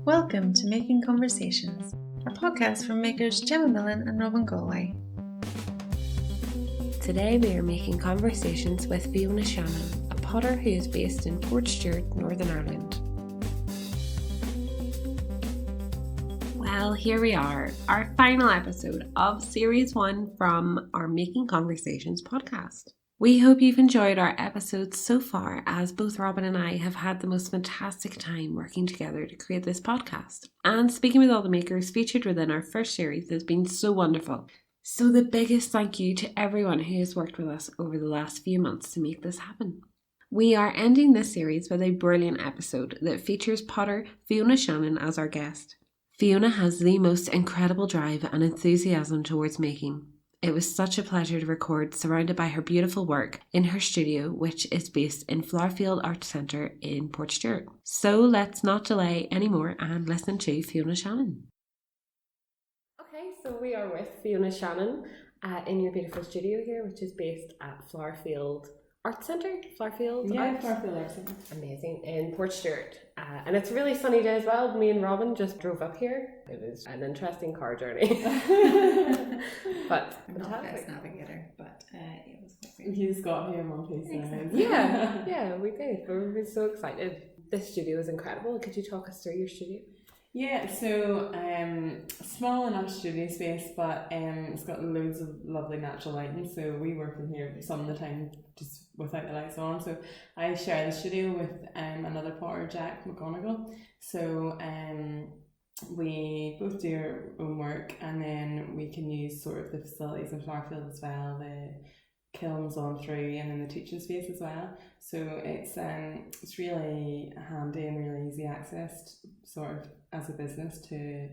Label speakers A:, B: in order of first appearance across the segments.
A: Welcome to Making Conversations, a podcast from makers Gemma Millen and Robin Galway.
B: Today we are making conversations with Fiona Shannon, a potter who is based in Portstewart, Northern Ireland. Well, here we are, our final episode of Series 1 from our Making Conversations podcast. We hope you've enjoyed our episodes so far, as both Robin and I have had the most fantastic time working together to create this podcast. And speaking with all the makers featured within our first series has been so wonderful. So the biggest thank you to everyone who has worked with us over the last few months to make this happen. We are ending this series with a brilliant episode that features potter Fiona Shannon as our guest. Fiona has the most incredible drive and enthusiasm towards making. It was such a pleasure to record surrounded by her beautiful work in her studio, which is based in Flowerfield Arts Centre in Portstewart. So let's not delay anymore and listen to Fiona Shannon. Okay, so we are with Fiona Shannon in your beautiful studio here, which is based at Flowerfield Arts Centre? Flowerfield Arts Centre. Amazing, in Portstewart. And it's a really sunny day as well. Me and Robin just drove up here. It was an interesting car journey. But
A: I'm not the best navigator, but it was quite great.
C: You just got here in one piece.
A: Exactly.
B: Yeah, we did. We're so excited. This studio is incredible. Could you talk us through your studio?
C: Yeah, so small enough studio space, but it's got loads of lovely natural lighting. So we work in here some of the time just without the lights on. So I share the studio with another potter, Jack McGonigle. So we both do our own work, and then we can use sort of the facilities in Flowerfield as well, the kilns on through, and then the teaching space as well. So it's really handy and really easy access sort of as a business to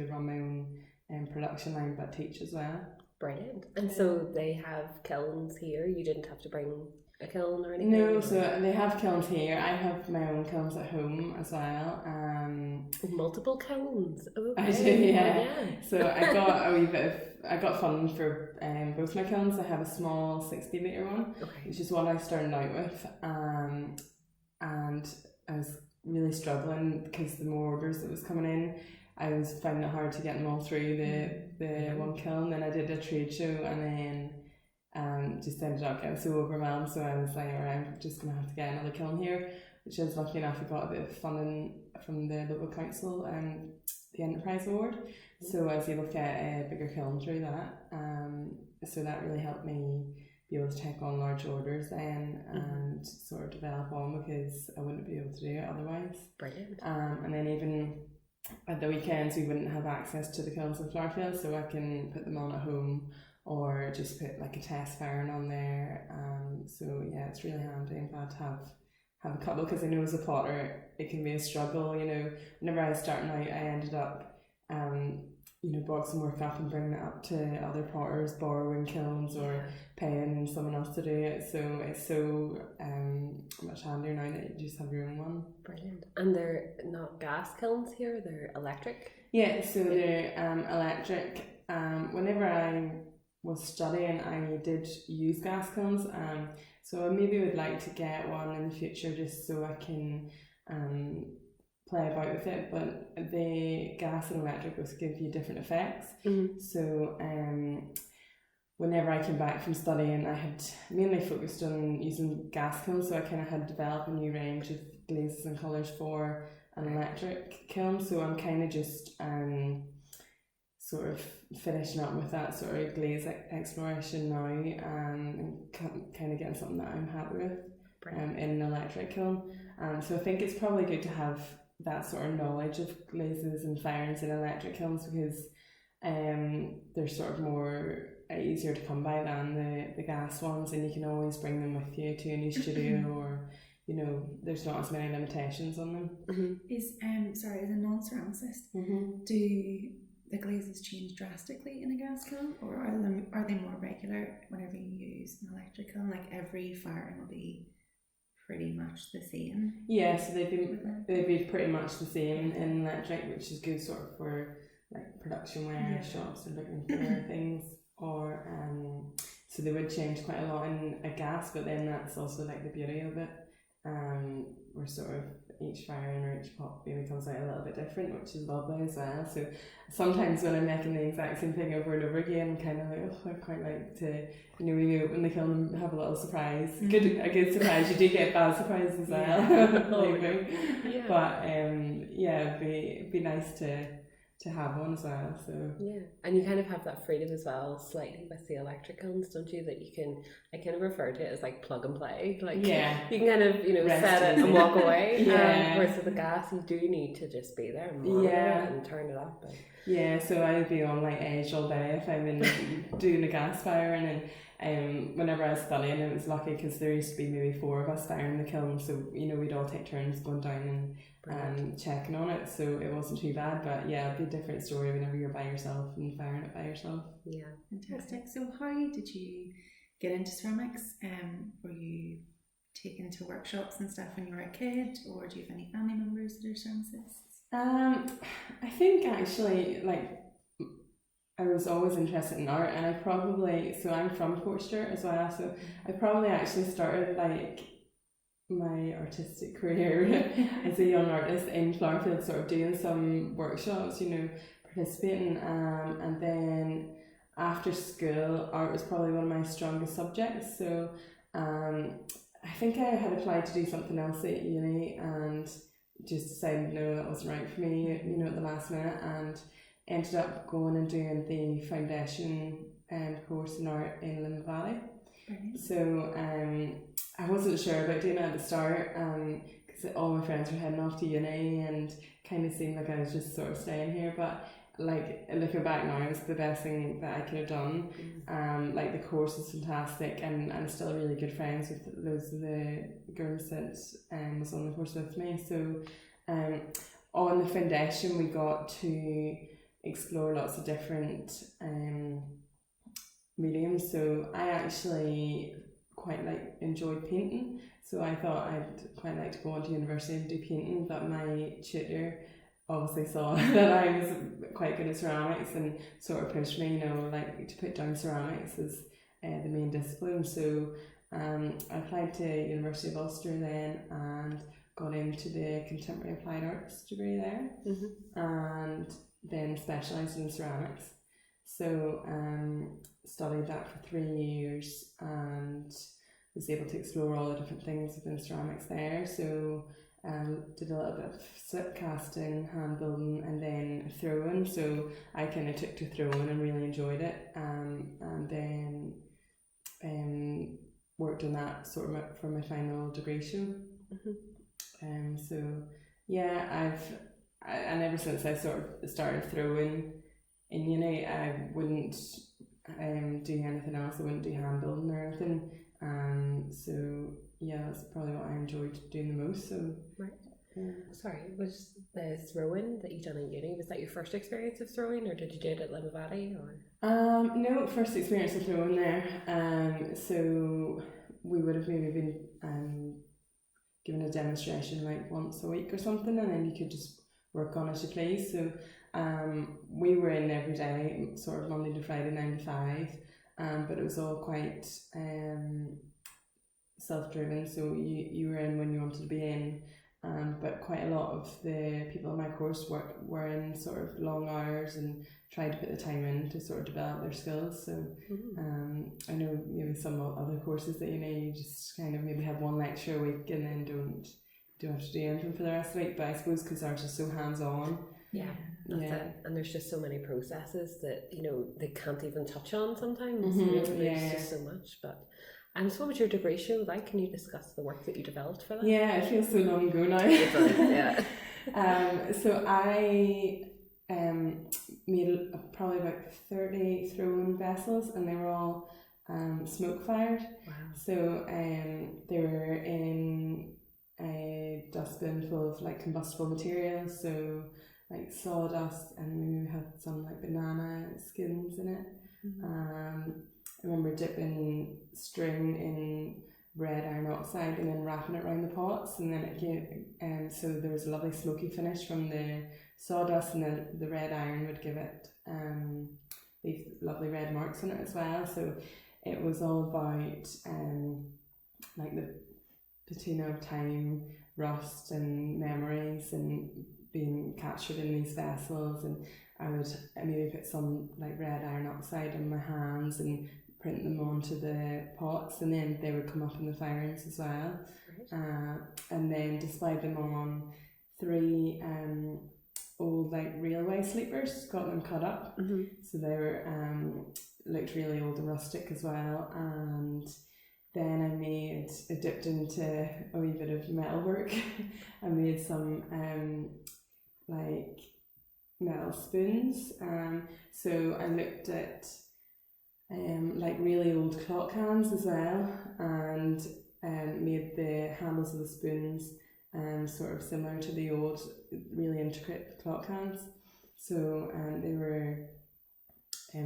C: run my own production line but teach as well.
B: Brilliant. And so they have kilns here. You didn't have to bring a kiln or anything?
C: No, so they have kilns here. I have my own kilns at home as well.
B: Multiple kilns. Okay.
C: I do, yeah. So I got funding for both my kilns. I have a small 60 litre one, which is what I started out with, and I was really struggling because the more orders that was coming in, I was finding it hard to get them all through the one kiln. Then I did a trade show, and then just ended up getting so overwhelmed. So I was like, alright, I'm just gonna have to get another kiln here, which is lucky enough I got a bit of funding from the local council and the Enterprise Award. So I was able to get a bigger kiln through that. So that really helped me be able to take on large orders then and sort of develop on, because I wouldn't be able to do it otherwise.
B: Brilliant.
C: And then even at the weekends we wouldn't have access to the kilns in Flowerfield, so I can put them on at home or just put like a test firing on there. So yeah, it's really handy. I'm glad to have a couple, because I know as a potter it can be a struggle. You know, whenever I was starting out, I ended up boxing work up and bringing it up to other potters, borrowing kilns or paying someone else to do it. So it's so much handier now that you just have your own one.
B: Brilliant. And they're not gas kilns here, they're electric?
C: Yeah, so they're electric. Whenever I was studying, I did use gas kilns. So I maybe would like to get one in the future just so I can play about with it, but the gas and electric both give you different effects. So whenever I came back from studying, I had mainly focused on using gas kilns, so I kind of had developed a new range of glazes and colours for an electric kiln. So I'm kind of just sort of finishing up with that sort of glaze exploration now, and kind of getting something that I'm happy with in an electric kiln. So I think it's probably good to have that sort of knowledge of glazes and firings in electric kilns, because they're sort of more easier to come by than the gas ones, and you can always bring them with you to a new studio, or there's not as many limitations on them.
A: Is a non-ceramicist, do the glazes change drastically in a gas kiln, or are they more regular whenever you use an electric kiln? Like every firing will be pretty much the same?
C: Yeah, so they'd be pretty much the same in electric, which is good sort of for like production where shops are looking for things, or so they would change quite a lot in a gas, but then that's also like the beauty of it. We're sort of each firing or each pot maybe comes out a little bit different, which is lovely as well. So sometimes when I'm making the exact same thing over and over again, I'm kind of like, oh, I quite like to, you know, when you open the kiln and have a little surprise. A good surprise. You do get bad surprises as well.
B: Yeah.
C: But yeah, it'd be nice to have one as well. So
B: yeah, and you kind of have that freedom as well slightly with the electric kilns, don't you, that you can, I kind of refer to it as like plug and play, like you can kind of, you know, set it and walk away. Whereas with the gas you do need to just be there and monitor it and turn it up
C: so I'd be on like edge all day if I'm in doing the gas firing. And whenever I was studying, it was lucky because there used to be maybe 4 of us firing the kiln, so you know we'd all take turns going down and checking on it, so it wasn't too bad. But yeah, it'd be a different story whenever you're by yourself and firing it by yourself.
B: Yeah,
A: fantastic. So how did you get into ceramics? Were you taken to workshops and stuff when you were a kid, or do you have any family members that are ceramicists?
C: I think actually, like, I was always interested in art, and I'm from Portstewart as well, so I probably actually started like my artistic career as a young artist in Flowerfield, sort of doing some workshops, you know, participating, and then after school art was probably one of my strongest subjects, so I think I had applied to do something else at uni and just decided no, that wasn't right for me, you know, at the last minute, and ended up going and doing the foundation course in art in Limavady Valley. So I wasn't sure about doing it at the start because all my friends were heading off to uni and kind of seemed like I was just sort of staying here, but like looking back now, it was the best thing that I could have done. Like the course was fantastic, and I'm still really good friends with those of the girls that was on the course with me. So on the foundation we got to explore lots of different mediums. So I actually quite enjoyed painting, so I thought I'd quite like to go on to university and do painting, but my tutor obviously saw that I was quite good at ceramics and sort of pushed me, you know, like to put down ceramics as the main discipline. So I applied to University of Ulster then and got into the Contemporary Applied Arts degree there, and then specialised in ceramics. So studied that for 3 years and was able to explore all the different things within ceramics there. So did a little bit of slip casting, hand building, and then throwing. So I kind of took to throwing and really enjoyed it, and then worked on that sort of for my final degree show. So yeah, and ever since I sort of started throwing in uni, I wouldn't do anything else. I wouldn't do hand building or anything. So yeah, that's probably what I enjoyed doing the most. So
B: sorry, was the throwing that you done in uni, was that your first experience of throwing, or did you do it at Limavady, or?
C: No, first experience of throwing there. So we would have maybe been given a demonstration like once a week or something, and then you could just work on as you please. So we were in every day, sort of Monday to Friday, 9 to 5, but it was all quite self-driven, so you were in when you wanted to be in, but quite a lot of the people in my course were in sort of long hours and tried to put the time in to sort of develop their skills. So I know maybe some other courses that you just kind of maybe have one lecture a week and then don't have to do anything for the rest of the week, but I suppose because ours is so hands-on.
B: That's it. And there's just so many processes that, you know, they can't even touch on sometimes. You know, there's just so much. But so what was your degree show like? Can you discuss the work that you developed for that?
C: Yeah, it feels so long ago now. So I made probably about 30 throwing vessels, and they were all smoke fired.
B: Wow.
C: So they were in a dustbin full of like combustible materials, so like sawdust, and we had some like banana skins in it. I remember dipping string in red iron oxide and then wrapping it around the pots, and then it came, so there was a lovely smoky finish from the sawdust, and then the red iron would give it these lovely red marks on it as well. So it was all about like the patina of time rust and memories and being captured in these vessels. And I would maybe put some like red iron oxide on my hands and print them onto the pots, and then they would come up in the firings as well. Right. And then display them on 3 old like railway sleepers, got them cut up. So they were looked really old and rustic as well. And then I dipped into a wee bit of metalwork. I made some like metal spoons. So I looked at like really old clock hands as well, and made the handles of the spoons sort of similar to the old really intricate clock hands. So they were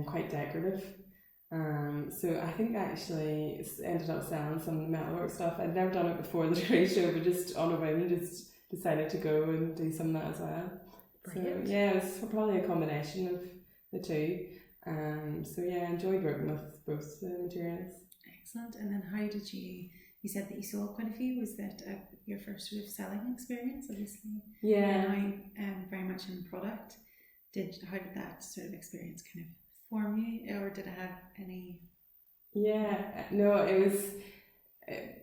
C: quite decorative. So I think I actually ended up selling some of the metalwork stuff. I'd never done it before the trade show, but just on a whim, just decided to go and do some of that as well. Brilliant. So yeah, it was probably a combination of the two. So yeah, I enjoyed working with both the materials.
A: Excellent. And then how did you said that you sold quite a few. Was that your first sort of selling experience, obviously?
C: Yeah.
A: And very much in product. How did that sort of experience kind of form you, or did it have any?
C: Yeah, no, it was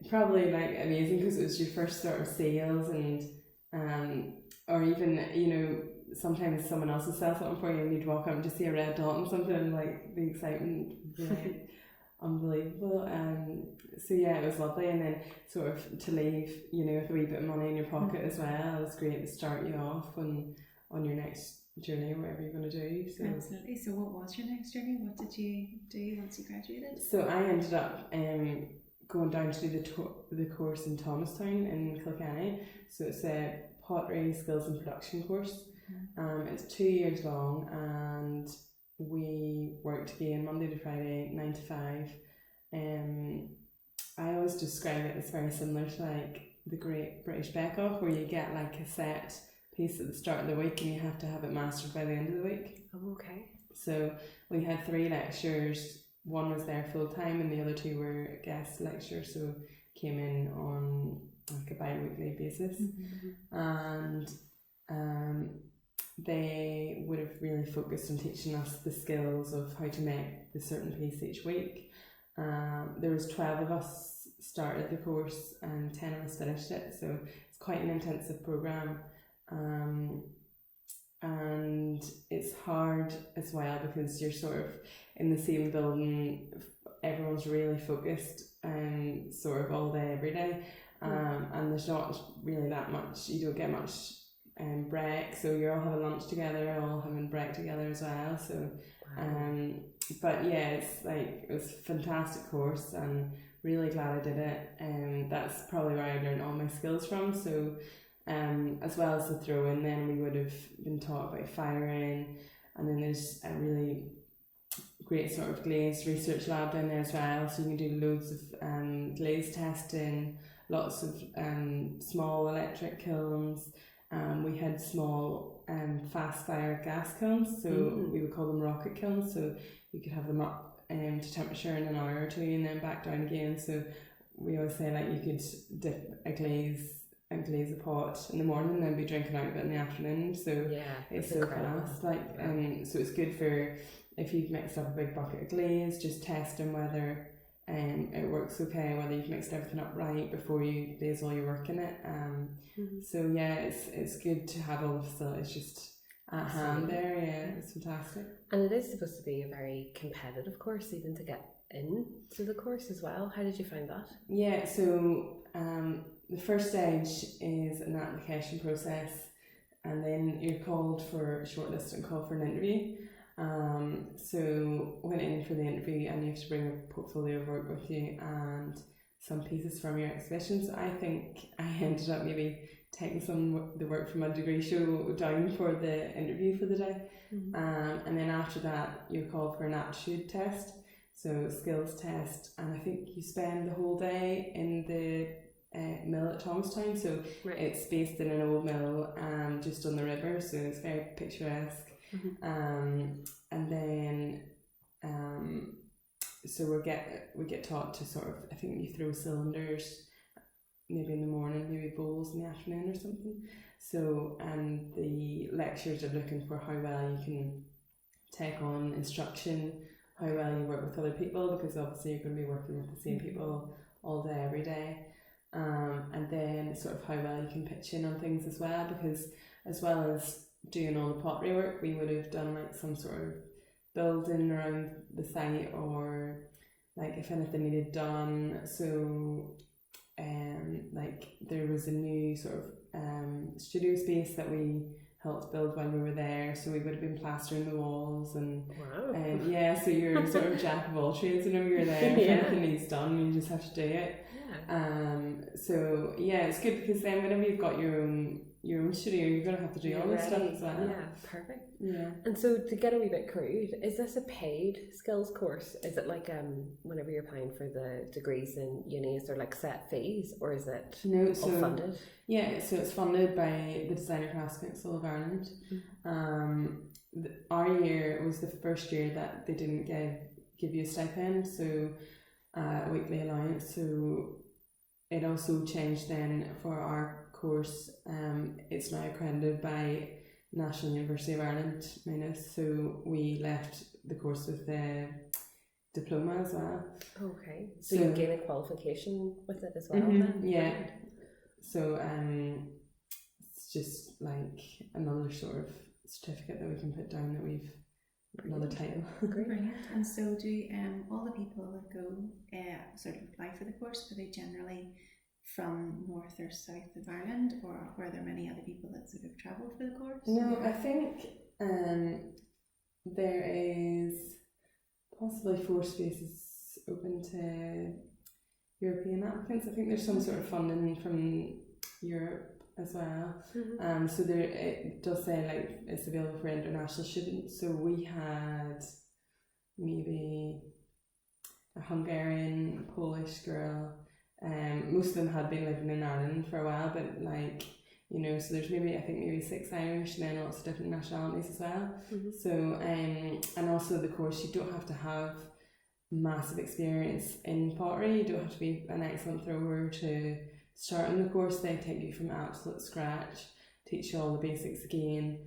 C: probably like amazing because it was your first sort of sales, and or even sometimes someone else will sell something for you and you'd walk up and just see a red dot and something, like the excitement would be like unbelievable. So yeah, it was lovely, and then sort of to leave with a wee bit of money in your pocket as well. It was great to start you off on your next journey, whatever you're going to do. So.
A: Absolutely. So what was your next journey? What did you do once you graduated?
C: So I ended up going down to do the course in Thomastown in Kilkenny. So it's a pottery skills and production course. It's 2 years long, and we worked again Monday to Friday, 9 to 5. I always describe it as very similar to like the Great British Bake Off, where you get like a set piece at the start of the week and you have to have it mastered by the end of the week.
B: Oh, okay.
C: So we had 3 lectures. One was there full time and the other 2 were guest lectures, so came in on like a bi-weekly basis. And they would have really focused on teaching us the skills of how to make the certain piece each week. There was 12 of us started the course and 10 of us finished it, so it's quite an intensive programme. And it's hard as well because you're sort of in the same building, everyone's really focused sort of all day every day, and there's not really that much, you don't get much break, so you're all having lunch together, all having break together as well. So but yeah, it was a fantastic course and really glad I did it. That's probably where I learned all my skills from. So as well as the throw-in, then we would have been taught about firing, and then there's a really great sort of glaze research lab down there as well, so you can do loads of glaze testing, lots of small electric kilns. We had small fast fire gas kilns, so we would call them rocket kilns, so you could have them up to temperature in an hour or 2 and then back down again. So we always say like you could dip a glaze a pot in the morning and then be drinking out of it in the afternoon. So yeah, it's so fast. Like so it's good for if you've mixed up a big bucket of glaze, just testing whether it works okay, whether you've mixed everything up right before you glaze all your work in it. So yeah, it's good to have all the facilities just at hand there. Yeah, it's fantastic.
B: And it is supposed to be a very competitive course, even to get into the course as well. How did you find that? Yeah,
C: so the first stage is an application process, and then you're called for shortlist and called for an interview. So went in for the interview and you have to bring a portfolio of work with you and some pieces from your exhibitions. I think I ended up maybe taking some of the work from my degree show down for the interview for the day. And then after that you're called for an aptitude test, so skills test, and I think you spend the whole day in the mill at Thomastown. So it's based in an old mill just on the river, so it's very picturesque. And then so we get taught to sort of, I think you throw cylinders maybe in the morning, maybe bowls in the afternoon or something. So the lecturers are looking for how well you can take on instruction, how well you work with other people, because obviously you're going to be working with the same people all day, every day. And then sort of how well you can pitch in on things as well, because as well as doing all the pottery work, we would have done like some sort of building around the site, or like if anything needed done. So like there was a new sort of studio space that we helped build when we were there, so we would have been plastering the walls and yeah, so you're sort of jack of all trades whenever you're there. If anything needs done, you just have to do it. So yeah, it's good because then whenever you've got your own studio, you're gonna have to do all this stuff as well.
B: Yeah, perfect.
C: Yeah.
B: And so to get a wee bit crude, is this a paid skills course? Is it like whenever you're applying for the degrees in uni, is there like set fees, or is it all funded?
C: Yeah, so it's funded by the Design and Crafts Council of Ireland. Our year was the first year that they didn't give you a stipend, so weekly allowance. So it also changed then for our course. It's now accredited by National University of Ireland, so we left the course with the diploma as well.
B: Okay, so you gain a qualification with it as well.
C: Then? Yeah. So it's just like another sort of certificate that we can put down that we've another title.
A: Brilliant. And so do all the people that go sort of apply for the course, are they generally from north or south of Ireland, or were there many other people that sort of travel for the course?
C: No, I think there is possibly 4 spaces open to European applicants. I think there's some sort of funding from Europe as well. So there, it does say like it's available for international students. So we had maybe a Hungarian, Polish girl. Most of them had been living in Ireland for a while, but like, you know, so there's maybe 6 Irish and then lots of different nationalities as well. So and also the course, you don't have to have massive experience in pottery. You don't have to be an excellent thrower to start on the course. They take you from absolute scratch, teach you all the basics again.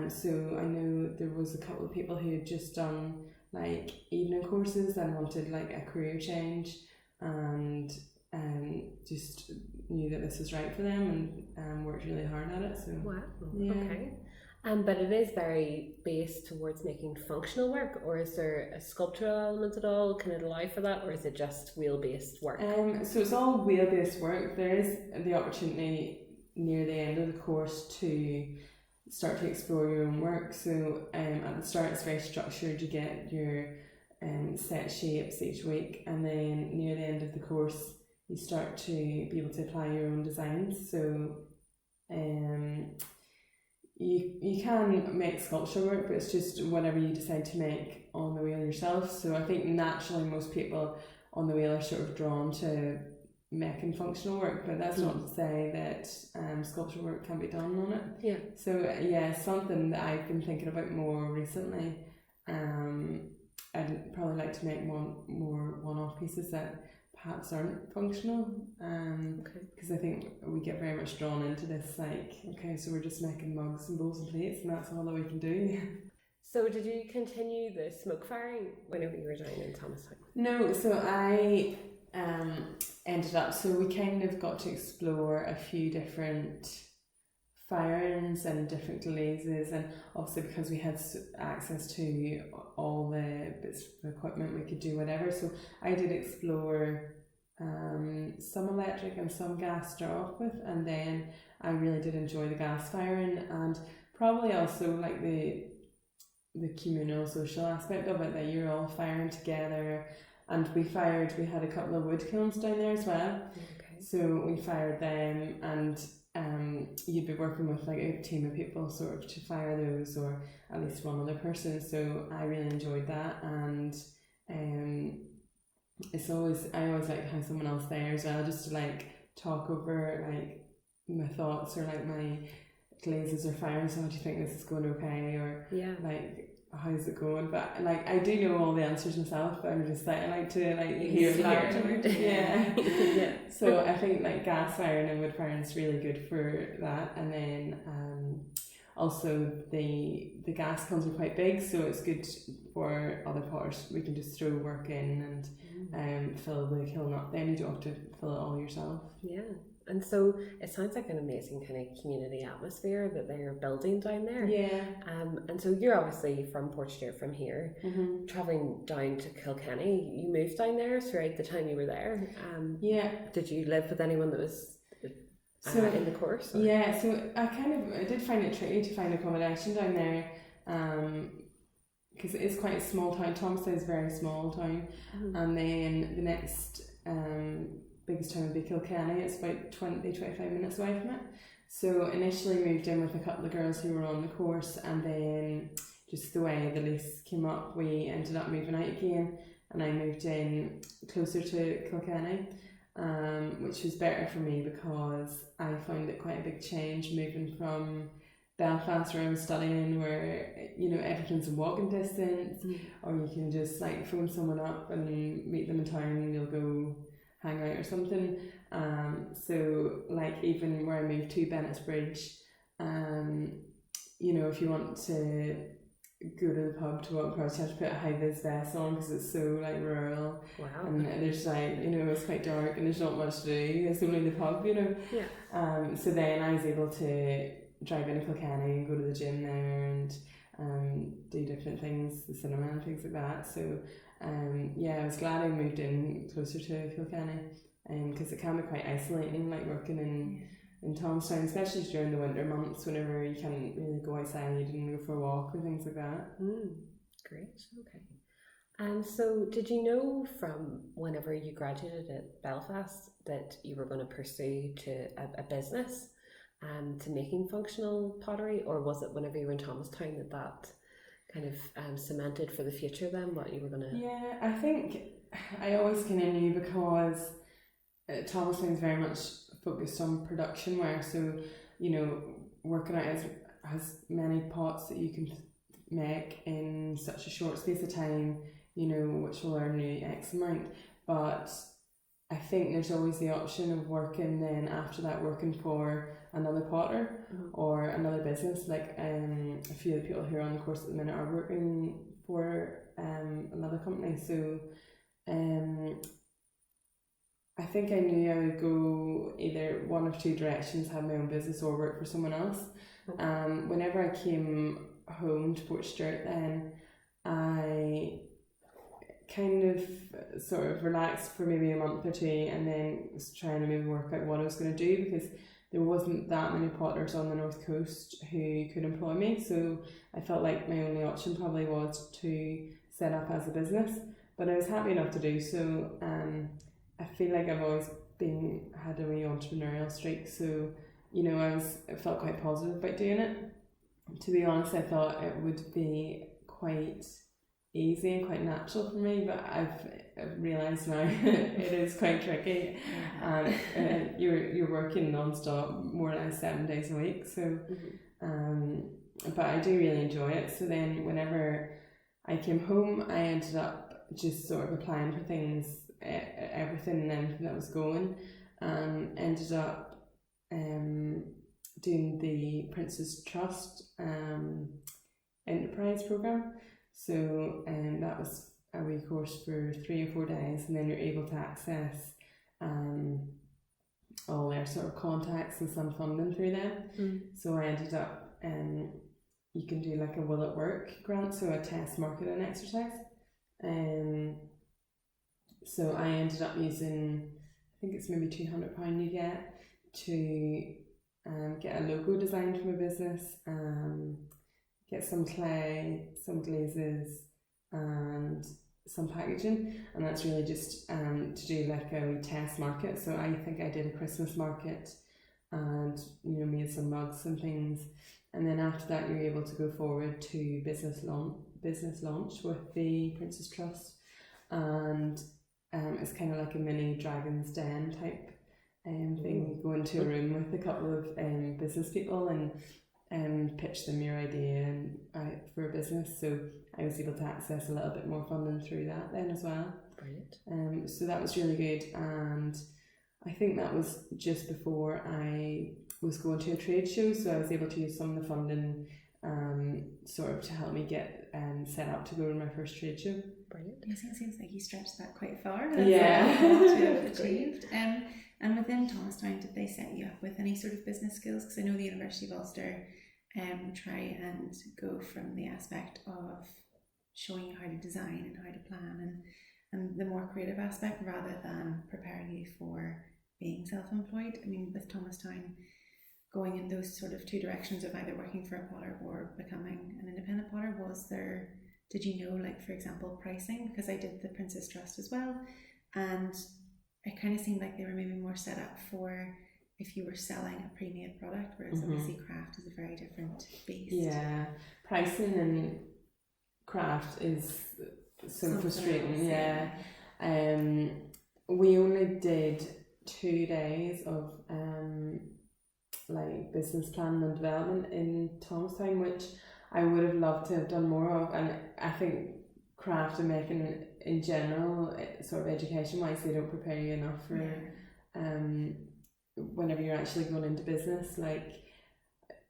C: So I know there was a couple of people who had just done like evening courses and wanted like a career change, and just knew that this was right for them, and worked really hard at it. So
B: wow, yeah. Okay. But it is very based towards making functional work, or is there a sculptural element at all? Can it allow for that, or is it just wheel-based work? So
C: it's all wheel-based work. There is the opportunity near the end of the course to start to explore your own work. So at the start it's very structured. You get your set shapes each week, and then near the end of the course you start to be able to apply your own designs. So you can make sculpture work, but it's just whatever you decide to make on the wheel yourself. So I think naturally most people on the wheel are sort of drawn to making functional work, but that's not to say that sculpture work can be done on it. Yeah. So yeah, something that I've been thinking about more recently. I'd probably like to make more one-off pieces that perhaps aren't functional, because I think we get very much drawn into this, like, okay, so we're just making mugs and bowls and plates and that's all that we can do.
B: So did you continue the smoke firing whenever you were down in Thomastown?
C: No, so I ended up, so we kind of got to explore a few different firings and different glazes, and obviously because we had access to all the bits of equipment, we could do whatever. So I did explore some electric and some gas to start off with, and then I really did enjoy the gas firing, and probably also like the communal social aspect of it, that you're all firing together. And we had a couple of wood kilns down there as well. Okay. So we fired them, and you'd be working with like a team of people sort of to fire those, or at least one other person. So I really enjoyed that, and I always like to have someone else there as well, just to like talk over like my thoughts, or like my glazes or firing. So how do you think this is going okay? Or like how's it going? But like I do know all the answers myself, but I'm just like I like to like hear that. Yeah.
B: Yeah.
C: So I think like gas firing and wood firing is really good for that, and then also the gas kilns are quite big, so it's good for other potters. We can just throw work in and fill the kiln up. Then you don't have to fill it all yourself.
B: Yeah. And so it sounds like an amazing kind of community atmosphere that they're building down there.
C: Yeah.
B: And so you're obviously from Portstewart, from here, travelling down to Kilkenny. You moved down there throughout the time you were there.
C: Yeah.
B: Did you live with anyone that was in the course? Or?
C: Yeah, so I did find it tricky to find accommodation down there, because it is quite a small town. Thomastown is a very small town, and then the next biggest town would be Kilkenny. It's about 20-25 minutes away from it. So initially moved in with a couple of girls who were on the course, and then just the way the lease came up, we ended up moving out again, and I moved in closer to Kilkenny, which was better for me because I found it quite a big change moving from Belfast, where I was studying, where everything's in walking distance, or you can just like phone someone up and meet them in town and you'll go hang out or something. So like even where I moved to Bennett's Bridge, if you want to go to the pub to walk across, you have to put a high vis vest on because it's so like rural.
B: Wow.
C: And there's like it's quite dark and there's not much to do. It's only the pub,
B: Yeah.
C: So then I was able to drive into Kilkenny and go to the gym there and do different things, the cinema and things like that. So I was glad I moved in closer to Kilkenny, because it can be quite isolating, like working in Thomastown, especially during the winter months, whenever you can't really go outside and go for a walk or things like that.
B: Great, okay. And so did you know from whenever you graduated at Belfast that you were going to pursue to a business to making functional pottery, or was it whenever you were in Thomastown that kind of cemented for the future then what you were going to...
C: Yeah, I think I always kind of knew, because Thomastown is very much focused on production ware, so working out has many pots that you can make in such a short space of time, which will earn you X amount. But I think there's always the option of working then after that, working for another potter or another business. Like a few of the people who are on the course at the minute are working for another company. So I think I knew I would go either one of two directions, have my own business or work for someone else. Whenever I came home to Portstewart, then I kind of sort of relaxed for maybe a month or two, and then was trying to maybe work out what I was going to do, because there wasn't that many potters on the north coast who could employ me. So I felt like my only option probably was to set up as a business, but I was happy enough to do so. I feel like I've always had a wee entrepreneurial streak, so I felt quite positive about doing it. To be honest, I thought it would be quite easy and quite natural for me, but I've realised now it is quite tricky. You're working non-stop more or less 7 days a week, so but I do really enjoy it. So then whenever I came home, I ended up just sort of applying for things, everything and anything that was going. Ended up doing the Prince's Trust enterprise programme. So that was a wee course for 3 or 4 days, and then you're able to access all their sort of contacts and some funding through them. So I ended up, you can do like a Will It Work grant, so a test marketing exercise. So I ended up using, I think it's maybe £200 you get to get a logo designed for my business, get some clay, some glazes and some packaging, and that's really just to do like a wee test market. So I think I did a Christmas market and made some mugs and things, and then after that you're able to go forward to business launch with the Prince's Trust, and it's kind of like a mini Dragon's Den type thing. You go into a room with a couple of business people, and pitch them your idea and for a business. So I was able to access a little bit more funding through that then as well.
B: Brilliant.
C: So that was really good, and I think that was just before I was going to a trade show, so I was able to use some of the funding sort of to help me get set up to go to my first trade show.
B: Brilliant.
A: Yes, it seems like you stretched that quite far.
C: Yeah.
A: To have achieved. And within Thomastown, did they set you up with any sort of business skills? Because I know the University of Ulster try and go from the aspect of showing you how to design and how to plan and the more creative aspect, rather than preparing you for being self-employed. I mean, with Thomastown going in those sort of two directions of either working for a potter or becoming an independent potter, did you know, like, for example, pricing? Because I did the Princess Trust as well, and it kind of seemed like they were maybe more set up for if you were selling a pre-made product, whereas obviously craft is a very different beast.
C: Yeah, pricing and craft is so frustrating. Yeah. We only did 2 days of like business planning and development in Thomastown, which I would have loved to have done more of, and I think craft and making in general, sort of education wise, they don't prepare you enough for whenever you're actually going into business. Like,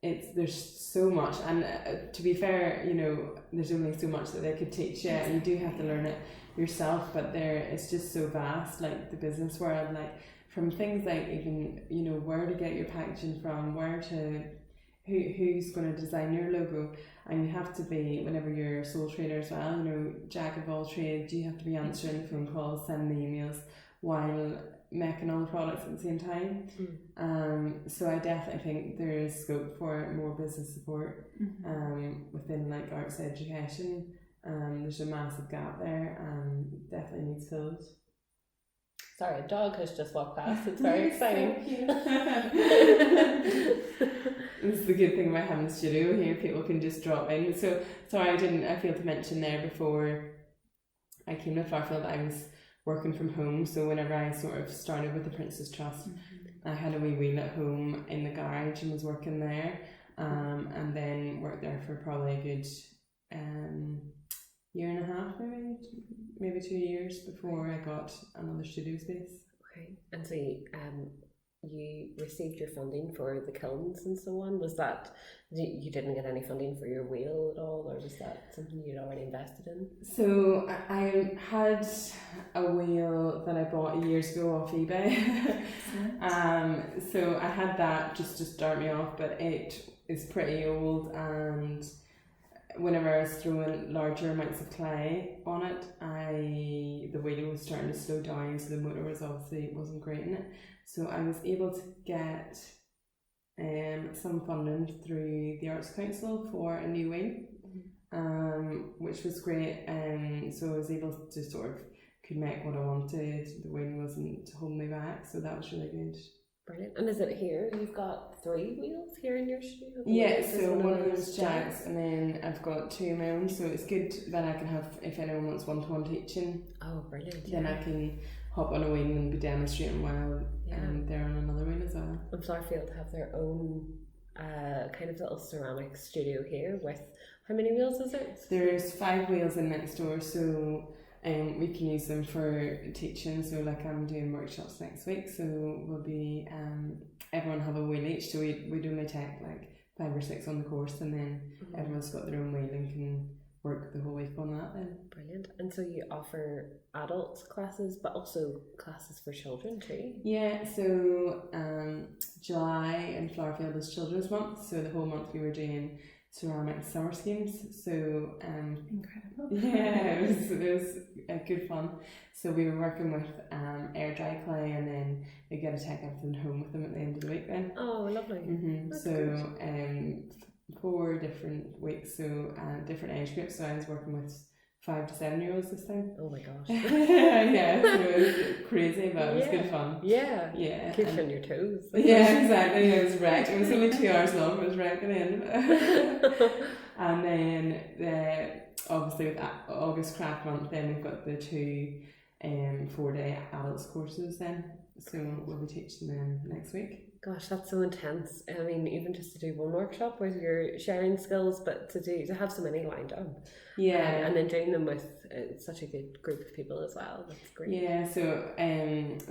C: there's so much, and to be fair, you know, there's only so much that they could teach you, and you do have to learn it yourself, but it's just so vast, like the business world, like from things like even, you know, where to get your packaging from, who's going to design your logo, and you have to be, whenever you're a sole trader as well, you know, jack of all trades, you have to be answering the phone calls, sending the emails while making all the products at the same time. So I definitely think there is scope for more business support within like arts education. There's a massive gap there, and definitely needs filled.
B: Sorry, a dog has just walked past. It's very exciting.
C: This is the good thing about having a studio here. People can just drop in. So sorry, I failed to mention there before I came to Flowerfield, I was working from home. So whenever I sort of started with the Princess Trust, I had a wee wheel at home in the garage and was working there, and then worked there for probably a good year and a half, maybe 2 years before I got another studio space.
B: Okay, and so you received your funding for the kilns and so on. Was that, you didn't get any funding for your wheel at all, or was that something you'd already invested in?
C: So I had a wheel that I bought years ago off eBay. So I had that just to start me off, but it is pretty old, and whenever I was throwing larger amounts of clay on it, the wheel was starting to slow down, so the motor wasn't great in it. So I was able to get some funding through the Arts Council for a new wheel, which was great. So I was able to could make what I wanted. The wheel wasn't holding me back, so that was really good.
B: Brilliant. And is it here? You've got 3 wheels here in your studio?
C: Yeah, so one of those Jacks, and then I've got 2 of my own, so it's good that I can have, if anyone wants one-to-one teaching.
B: Oh, brilliant.
C: Then I can hop on a wheel and be demonstrating while they're on another wheel as well.
B: And Flowerfield have their own kind of little ceramic studio here with, how many wheels is it?
C: There's 5 wheels in next door, so we can use them for teaching. So like I'm doing workshops next week, so we'll be everyone have a wheel each, so we'd only take like 5 or 6 on the course, and then everyone's got their own wheel and can work the whole week on that then.
B: Brilliant. And so you offer adult classes but also classes for children too? Yeah,
C: so July in Flowerfield is Children's Month, so the whole month we were doing ceramic summer schemes, so
A: incredible.
C: Yeah, it was good fun. So we were working with air dry clay, and then they get to take everything home with them at the end of the week then.
B: Oh, lovely.
C: So 4 different weeks, so different age groups. So I was working with 5 to 7 year olds this time.
B: Oh my gosh.
C: Yeah, so it was crazy, but it was good fun.
B: Yeah. Keeps you on your toes.
C: Yeah, exactly. It was wrecked. It was only 2 hours long, but it was wrecked at the end of it. And then obviously with August Craft Month, then we've got the 2 4-day adults courses then. So we'll be teaching them next week.
B: Gosh, that's so intense. I mean, even just to do one workshop where you're sharing skills, but to have so many lined up.
C: Yeah.
B: And then doing them with such a good group of people as well. That's great.
C: Yeah, so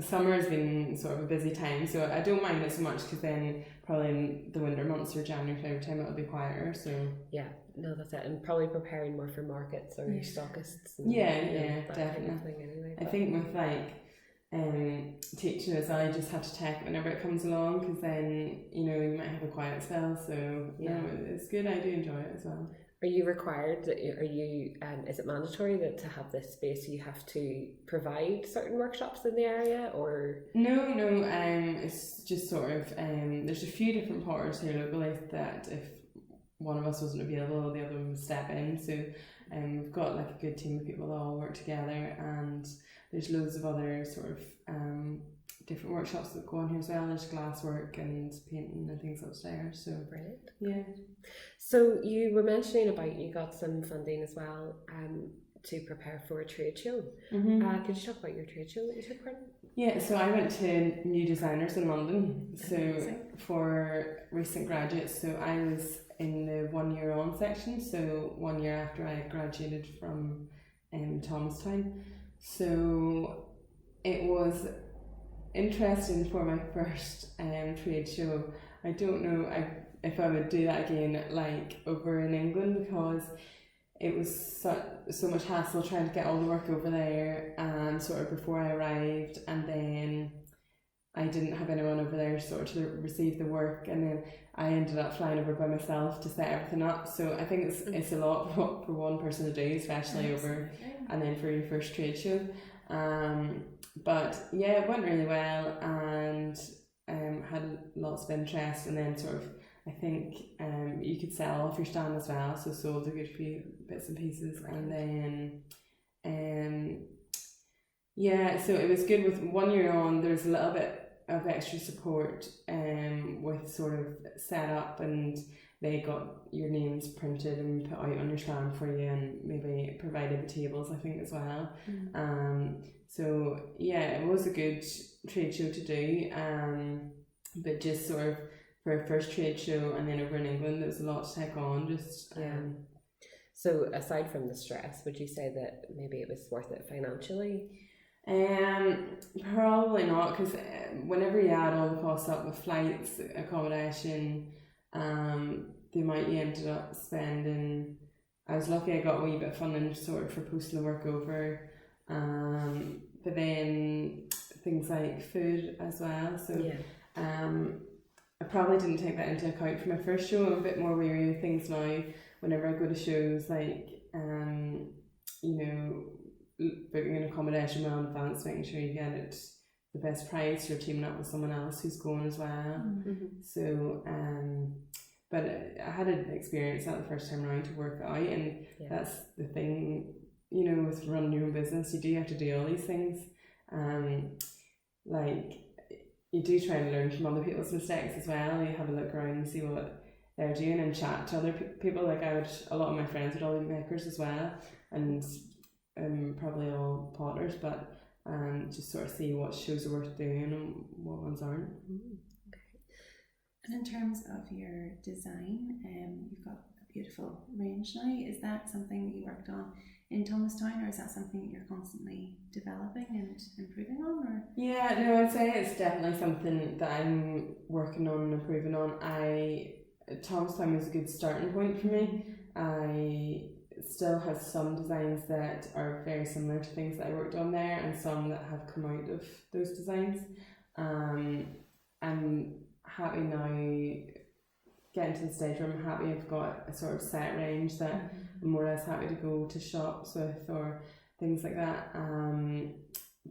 C: summer has been sort of a busy time, so I don't mind it so much because then probably in the winter months or January, February time it'll be quieter, so...
B: Yeah, no, that's it. And probably preparing more for markets or stockists. And,
C: definitely.
B: Kind of thing anyway,
C: I think with like teaching as well, you just have to take whenever it comes along, because then you might have a quiet spell, so it's good. I do enjoy it as well.
B: Are you required, is it mandatory that to have this space you have to provide certain workshops in the area, or?
C: No, it's just sort of, there's a few different potters here locally that if one of us wasn't available, the other one would step in, so we've got like a good team of people that all work together, and there's loads of other sort of different workshops that go on here as well. There's glasswork and painting and things upstairs. So
B: brilliant.
C: Yeah.
B: So you were mentioning about you got some funding as well to prepare for a trade show.
C: Mm-hmm.
B: Could you talk about your trade show that you took part in?
C: Yeah, so I went to New Designers in London. So for recent graduates, so I was in the 1 year on section. So 1 year after I graduated from Thomastown. So it was interesting for my first trade show. I don't know if I would do that again, like over in England, because it was so much hassle trying to get all the work over there, and sort of before I arrived, and then I didn't have anyone over there sort of to receive the work, and then I ended up flying over by myself to set everything up. So I think it's a lot for one person to do, especially over, and then for your first trade show. But yeah, it went really well, and had lots of interest, and then sort of I think you could sell off your stand as well, so sold a good few bits and pieces, and then so it was good. With 1 year on, there's a little bit of extra support with sort of setup, and they got your names printed and put out on your stand for you, and maybe provided the tables, I think, as well. So yeah, it was a good trade show to do, but just sort of for a first trade show, and then over in England, it was a lot to take on. Just
B: So aside from the stress, would you say that maybe it was worth it financially?
C: Probably not, because whenever you add all the costs up with flights, accommodation, the amount you ended up spending, I was lucky I got a wee bit of funding sort of for posting the work over, but then things like food as well, so I probably didn't take that into account for my first show. I'm a bit more wary of things now whenever I go to shows, like booking an accommodation well in advance, making sure you get it the best price, you're teaming up with someone else who's going as well. So but I had an experience that the first time around to work it out, and that's the thing, with running your own business, you do have to do all these things, like you do try and learn from other people's mistakes as well. You have a look around and see what they're doing and chat to other people. Like a lot of my friends would all be makers as well, and probably all potters, but just sort of see what shows are worth doing and what ones aren't.
A: And in terms of your design, you've got a beautiful range now. Is that something that you worked on in Thomastown, or is that something that you're constantly developing and improving on? Or
C: yeah, no, I'd say it's definitely something that I'm working on and improving on. Thomastown was a good starting point for me. I still have some designs that are very similar to things that I worked on there, and some that have come out of those designs. I'm happy now getting to the stage where I'm happy I've got a sort of set range that I'm more or less happy to go to shops with or things like that.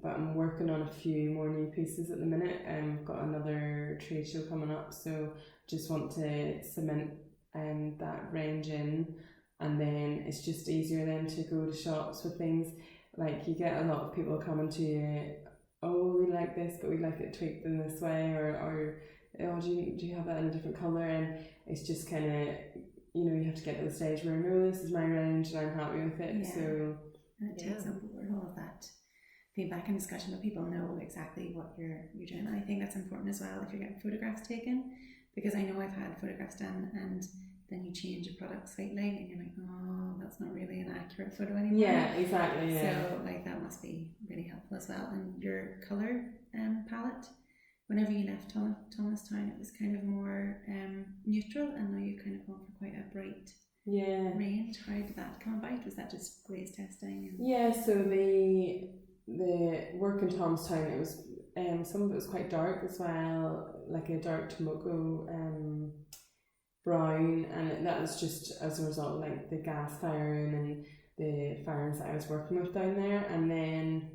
C: But I'm working on a few more new pieces at the minute, and I've got another trade show coming up, so just want to cement that range in, and then it's just easier then to go to shops with things. Like you get a lot of people coming to you, oh, we like this, but we'd like it tweaked in this way, or oh, do you have that in a different colour? And it's just kind of, you have to get to the stage where, no, this is my range and I'm happy with it. So
A: and it takes on board all of that feedback and discussion, but people know exactly what you're doing. And I think that's important as well if you're getting photographs taken, because I know I've had photographs done and then you change your product slightly and you're like, oh, that's not really an accurate photo anymore.
C: Yeah, exactly. Yeah.
A: So like that must be really helpful as well. And your colour palette, whenever you left Thomastown, it was kind of more neutral, and now you've kind of gone for quite a bright range. How did that come about? Was that just glaze testing?
C: Yeah, so the work in Thomastown, it was some of it was quite dark as well, like a dark Tomoko brown, and that was just as a result of like the gas firing and the firings that I was working with down there. And then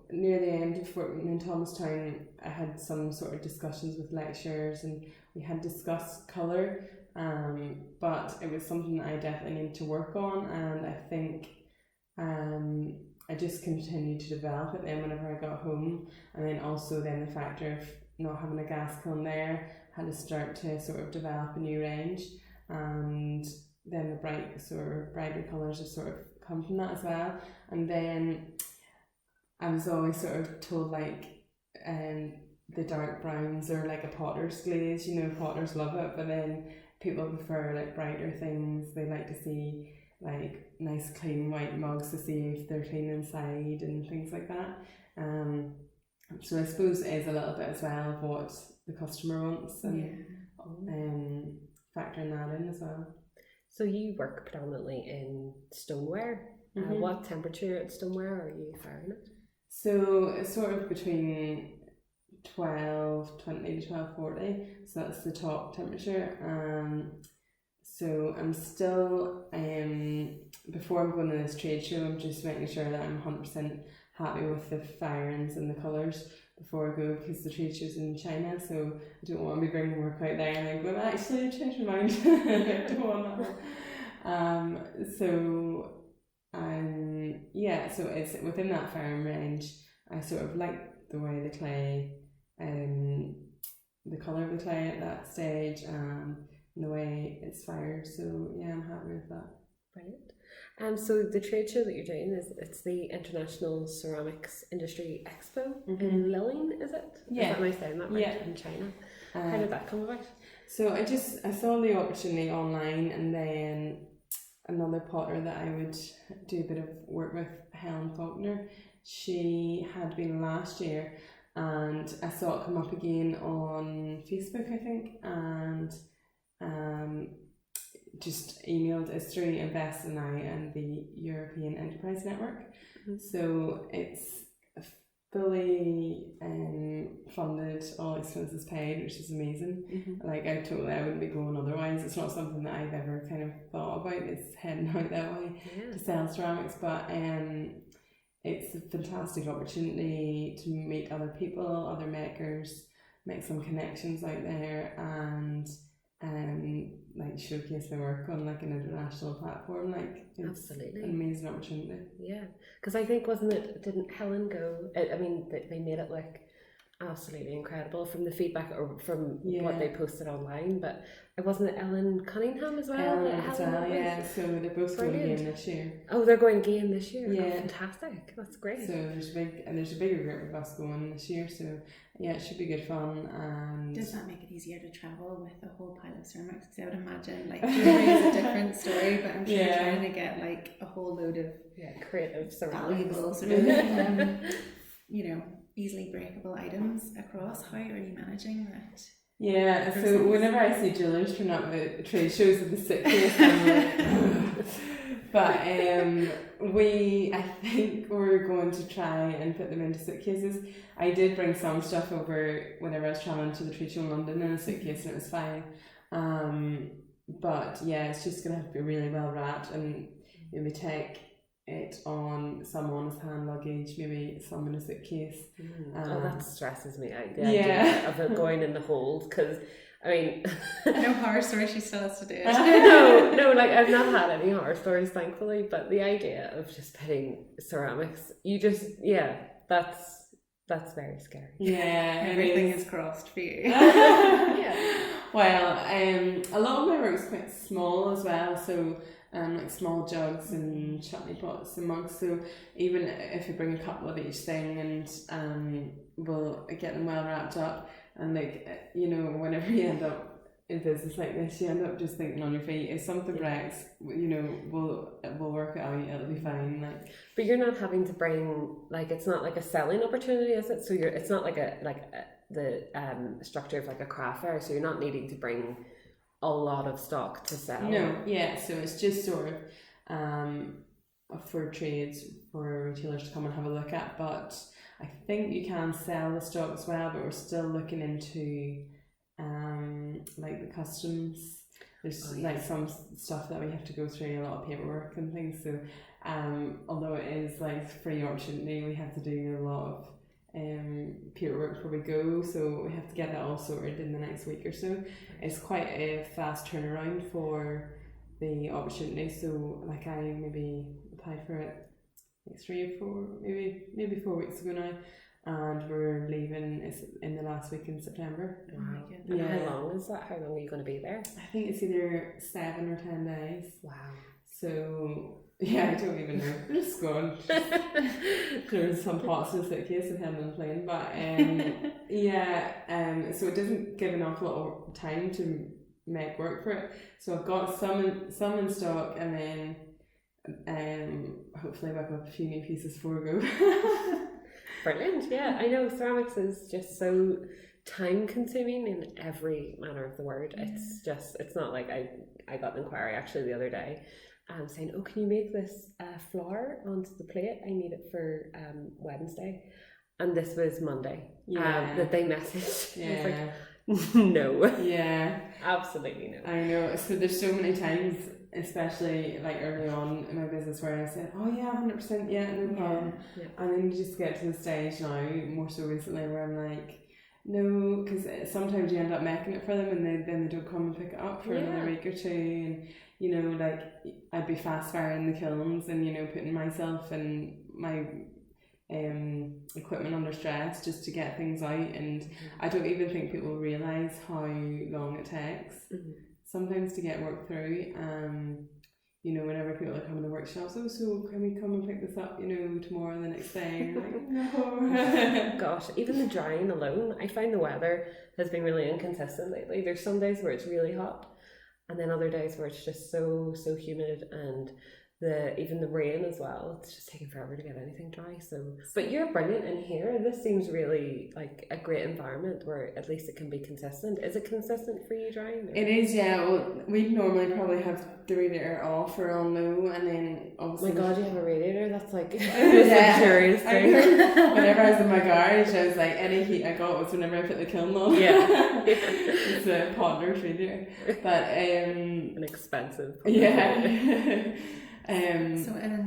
C: near the end of working in Thomastown, I had some sort of discussions with lecturers, and we had discussed colour, but it was something that I definitely needed to work on, and I think I just continued to develop it then whenever I got home. And then also then the factor of not having a gas kiln there, had to start to sort of develop a new range, and then the brighter colours have sort of come from that as well. And then I was always sort of told like the dark browns are like a potter's glaze, you know, potters love it, but then people prefer like brighter things. They like to see like nice clean white mugs to see if they're clean inside and things like that. So I suppose it is a little bit as well of what the customer wants, and factoring that in as well.
B: So you work predominantly in stoneware. What temperature at stoneware are you firing at?
C: So it's sort of between 1220 to 1240, so that's the top temperature. So I'm still, before I'm going to this trade show, I'm just making sure that I'm 100% happy with the firings and the colours before I go, because the trade show's in China, so I don't want to be bringing work out there and then going, actually I've changed my mind. I don't want that. So it's within that firing range. I sort of like the way the clay, the colour of the clay at that stage, and the way it's fired. So yeah, I'm happy with that.
B: Brilliant. So the trade show that you're doing it's the International Ceramics Industry Expo in Lillian, is it?
C: Yeah.
B: Am I saying that right? In China. How did that come about?
C: So I saw the opportunity online, and then another potter that I would do a bit of work with, Helen Faulkner, she had been last year, and I saw it come up again on Facebook, I think, and just emailed us through Invest and I and the European Enterprise Network. So it's fully funded, all expenses paid, which is amazing. Like I wouldn't be going otherwise. It's not something that I've ever kind of thought about. It's heading out that way to sell ceramics, but it's a fantastic opportunity to meet other people, other makers, make some connections out there, and like showcase my work on like an international platform. Like it's
B: absolutely
C: an amazing opportunity.
B: Yeah, because I think didn't Helen go? I mean, they made it look absolutely incredible from the feedback or from what they posted online, but it wasn't Ellen Cunningham as well.
C: Yeah. So they're both going again this year.
B: Oh, they're going again this year.
C: Yeah,
B: oh, fantastic. That's great.
C: So there's a bigger group of us going this year. So yeah, it should be good fun. And
A: does that make it easier to travel with a whole pile of ceramics? Because I would imagine like jewelry is a different story, but I'm sure trying to get like a whole load of
B: creative
A: valuable sort of easily breakable items across. How are you managing that?
C: Yeah, so whenever I see jewellers turn up at trade shows with the suitcase, I'm like, but I think we're going to try and put them into suitcases. I did bring some stuff over whenever I was travelling to the trade show in London in a suitcase, and it was fine. But yeah, it's just going to have to be really well wrapped, and maybe take it on someone's hand luggage, maybe some in a suitcase.
B: That stresses me out, the idea of it going in the hold, because I mean
A: no horror story, she still has to do it.
B: no, like I've not had any horror stories thankfully, but the idea of just putting ceramics, that's very scary.
A: Yeah, everything is crossed for you.
C: Well, a lot of my work is quite small as well, so like small jugs and chutney pots and mugs. So even if you bring a couple of each thing, and we'll get them well wrapped up, and like, you know, whenever you end up in business like this, you end up just thinking on your feet. If something breaks, you know, we'll work it out. It'll be fine. Like,
B: but you're not having to bring, like, it's not like a selling opportunity, is it? So it's not like the structure of like a craft fair. So you're not needing to bring a lot of stock to sell.
C: No, yeah. So it's just sort of for trades, for retailers to come and have a look at. But I think you can sell the stock as well. But we're still looking into like the customs. There's like some stuff that we have to go through, a lot of paperwork and things. So although it is like free opportunity, we have to do a lot of paperwork before we go, so we have to get that all sorted in the next week or so. It's quite a fast turnaround for the opportunity, so like I maybe applied for it like 3 or 4, maybe 4 weeks ago now, and we're leaving in the last week in September.
B: Wow. And how long is that? How long are you going to be there?
C: I think it's either 7 or 10 days.
B: Wow.
C: So yeah, I don't even know. We're just going. There's some pots in the suitcase and heading on the plane, but so it doesn't give an awful lot of time to make work for it. So I've got some in stock, and then hopefully whip up a few new pieces before we go.
B: Brilliant. Yeah, I know ceramics is just so time consuming in every manner of the word. It's not like I got an inquiry actually the other day saying, oh, can you make this flower onto the plate? I need it for Wednesday. And this was Monday that they messaged.
C: Yeah.
B: I was like, no.
C: Yeah.
B: Absolutely no.
C: I know. So there's so many times, especially like early on in my business, where I said, oh yeah, 100%, yeah, no problem.
B: Yeah.
C: And then you just get to the stage now, more so recently, where I'm like, no, because sometimes you end up making it for them, and then they don't come and pick it up for another week or two, and you know, like I'd be fast firing the kilns, and you know, putting myself and my equipment under stress just to get things out, and I don't even think people realise how long it takes sometimes to get work through. You know, whenever people are coming to workshops, oh, so can we come and pick this up, you know, tomorrow, the next day? Like, no.
B: Gosh, even the drying alone, I find the weather has been really inconsistent lately. There's some days where it's really hot, and then other days where it's just so humid, and even the rain as well. It's just taking forever to get anything dry. So, but you're brilliant in here. This seems really like a great environment where at least it can be consistent. Is it consistent for you drying?
C: It is, yeah. Well, we'd normally probably have the radiator off or on low, and then obviously.
B: Oh my God, you have a radiator? That's like the luxurious thing.
C: Whenever I was in my garage, I was like, any heat I got was whenever I put the kiln on.
B: Yeah.
C: It's a Podler's radiator, but
B: an expensive.
C: Yeah.
A: So as a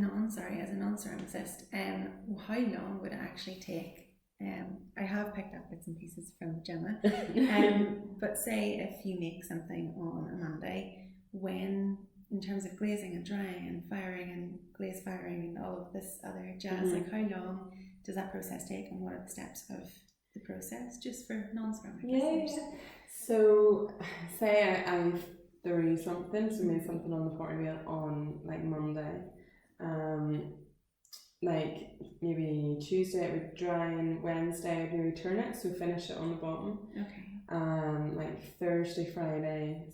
A: non-ceramicist, how long would it actually take? I have picked up bits and pieces from Gemma, but say if you make something on a Monday, when in terms of glazing and drying and firing and glaze firing and all of this other jazz, like how long does that process take, and what are the steps of the process just for non-ceramic listeners?
C: So say I've made something on the pottery wheel on like Monday, like maybe Tuesday it would dry, and Wednesday I'd maybe turn it, so finish it on the bottom.
A: Okay.
C: Like Thursday, Friday,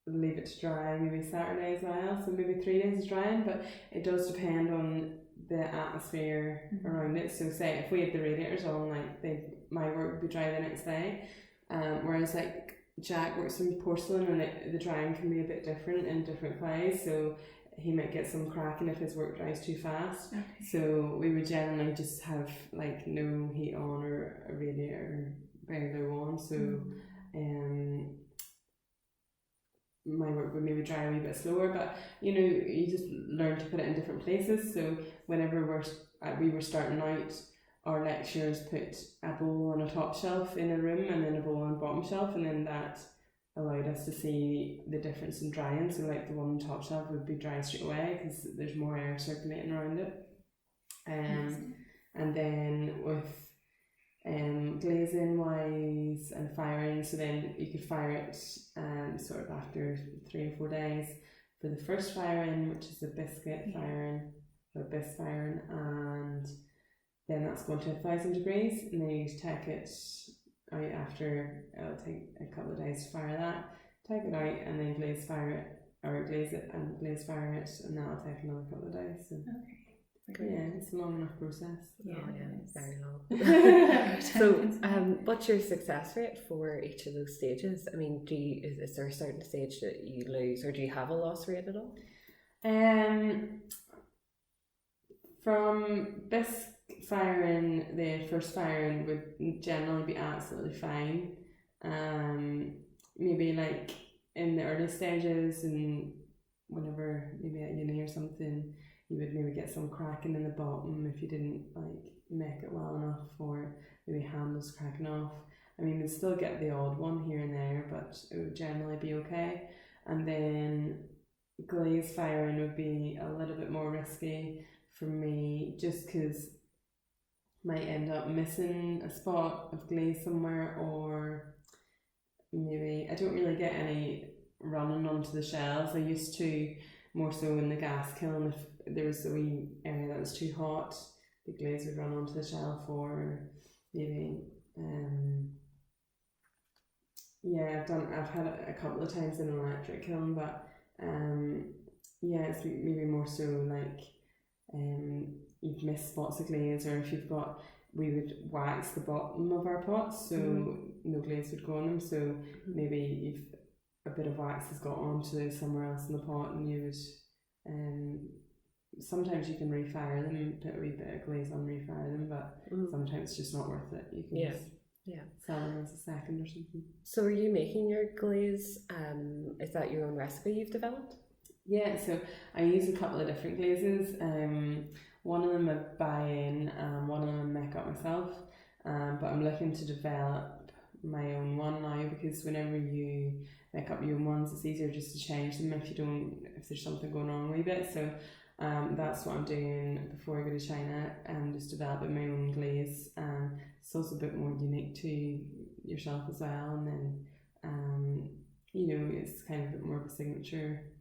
C: leave it to dry, maybe Saturday as well, so maybe 3 days of drying, but it does depend on the atmosphere around it. So say if we had the radiators on, like my work would be dry the next day, whereas like Jack works in porcelain, and the drying can be a bit different in different clays, so he might get some cracking if his work dries too fast.
A: Okay.
C: So we would generally just have like no heat on or a radiator very low on, so my work would maybe dry a wee bit slower, but you know, you just learn to put it in different places. So whenever we were starting out, our lecturers put a bowl on a top shelf in a room and then a bowl on a bottom shelf, and then that allowed us to see the difference in drying. So like the one on the top shelf would be dry straight away because there's more air circulating around it. And then with glazing wise and firing, so then you could fire it sort of after 3 or 4 days, for the first firing, which is a biscuit firing, or bisque firing, and then that's going to 1,000 degrees, and then you take it out after, it'll take a couple of days to fire that, take it out, and then glaze fire it, or glaze it and glaze fire it, and that'll take another couple of days. So. Yeah, it's a long enough process.
B: Yeah, very long. So, what's your success rate for each of those stages? I mean, is there a certain stage that you lose, or do you have a loss rate at all?
C: From bisque firing, the first firing would generally be absolutely fine. Maybe like in the early stages, and whenever maybe at uni or something, you would maybe get some cracking in the bottom if you didn't like make it well enough, or maybe handles cracking off. I mean, we'd still get the odd one here and there, but it would generally be okay. And then glaze firing would be a little bit more risky for me, just because might end up missing a spot of glaze somewhere, or maybe I don't really get any running onto the shells. I used to, more so in the gas kiln. If there was a wee area that was too hot, the glaze would run onto the shelf, or maybe I've had it a couple of times in an electric kiln, but it's maybe more so like you've missed spots of glaze, or if we would wax the bottom of our pots so no glaze would go on them, so maybe a bit of wax has got onto somewhere else in the pot, and you would sometimes you can refire them, put a wee bit of glaze on, refire them, but sometimes it's just not worth it. You can just sell them as a second or something.
B: So are you making your glaze, is that your own recipe you've developed?
C: Yeah, so I use a couple of different glazes. One of them I buy in, one of them I make up myself, but I'm looking to develop my own one now, because whenever you make up your own ones, it's easier just to change them if there's something going wrong with it. So that's what I'm doing before I go to China, just developing my own glaze. It's also a bit more unique to yourself as well, and then it's kind of a bit more of a signature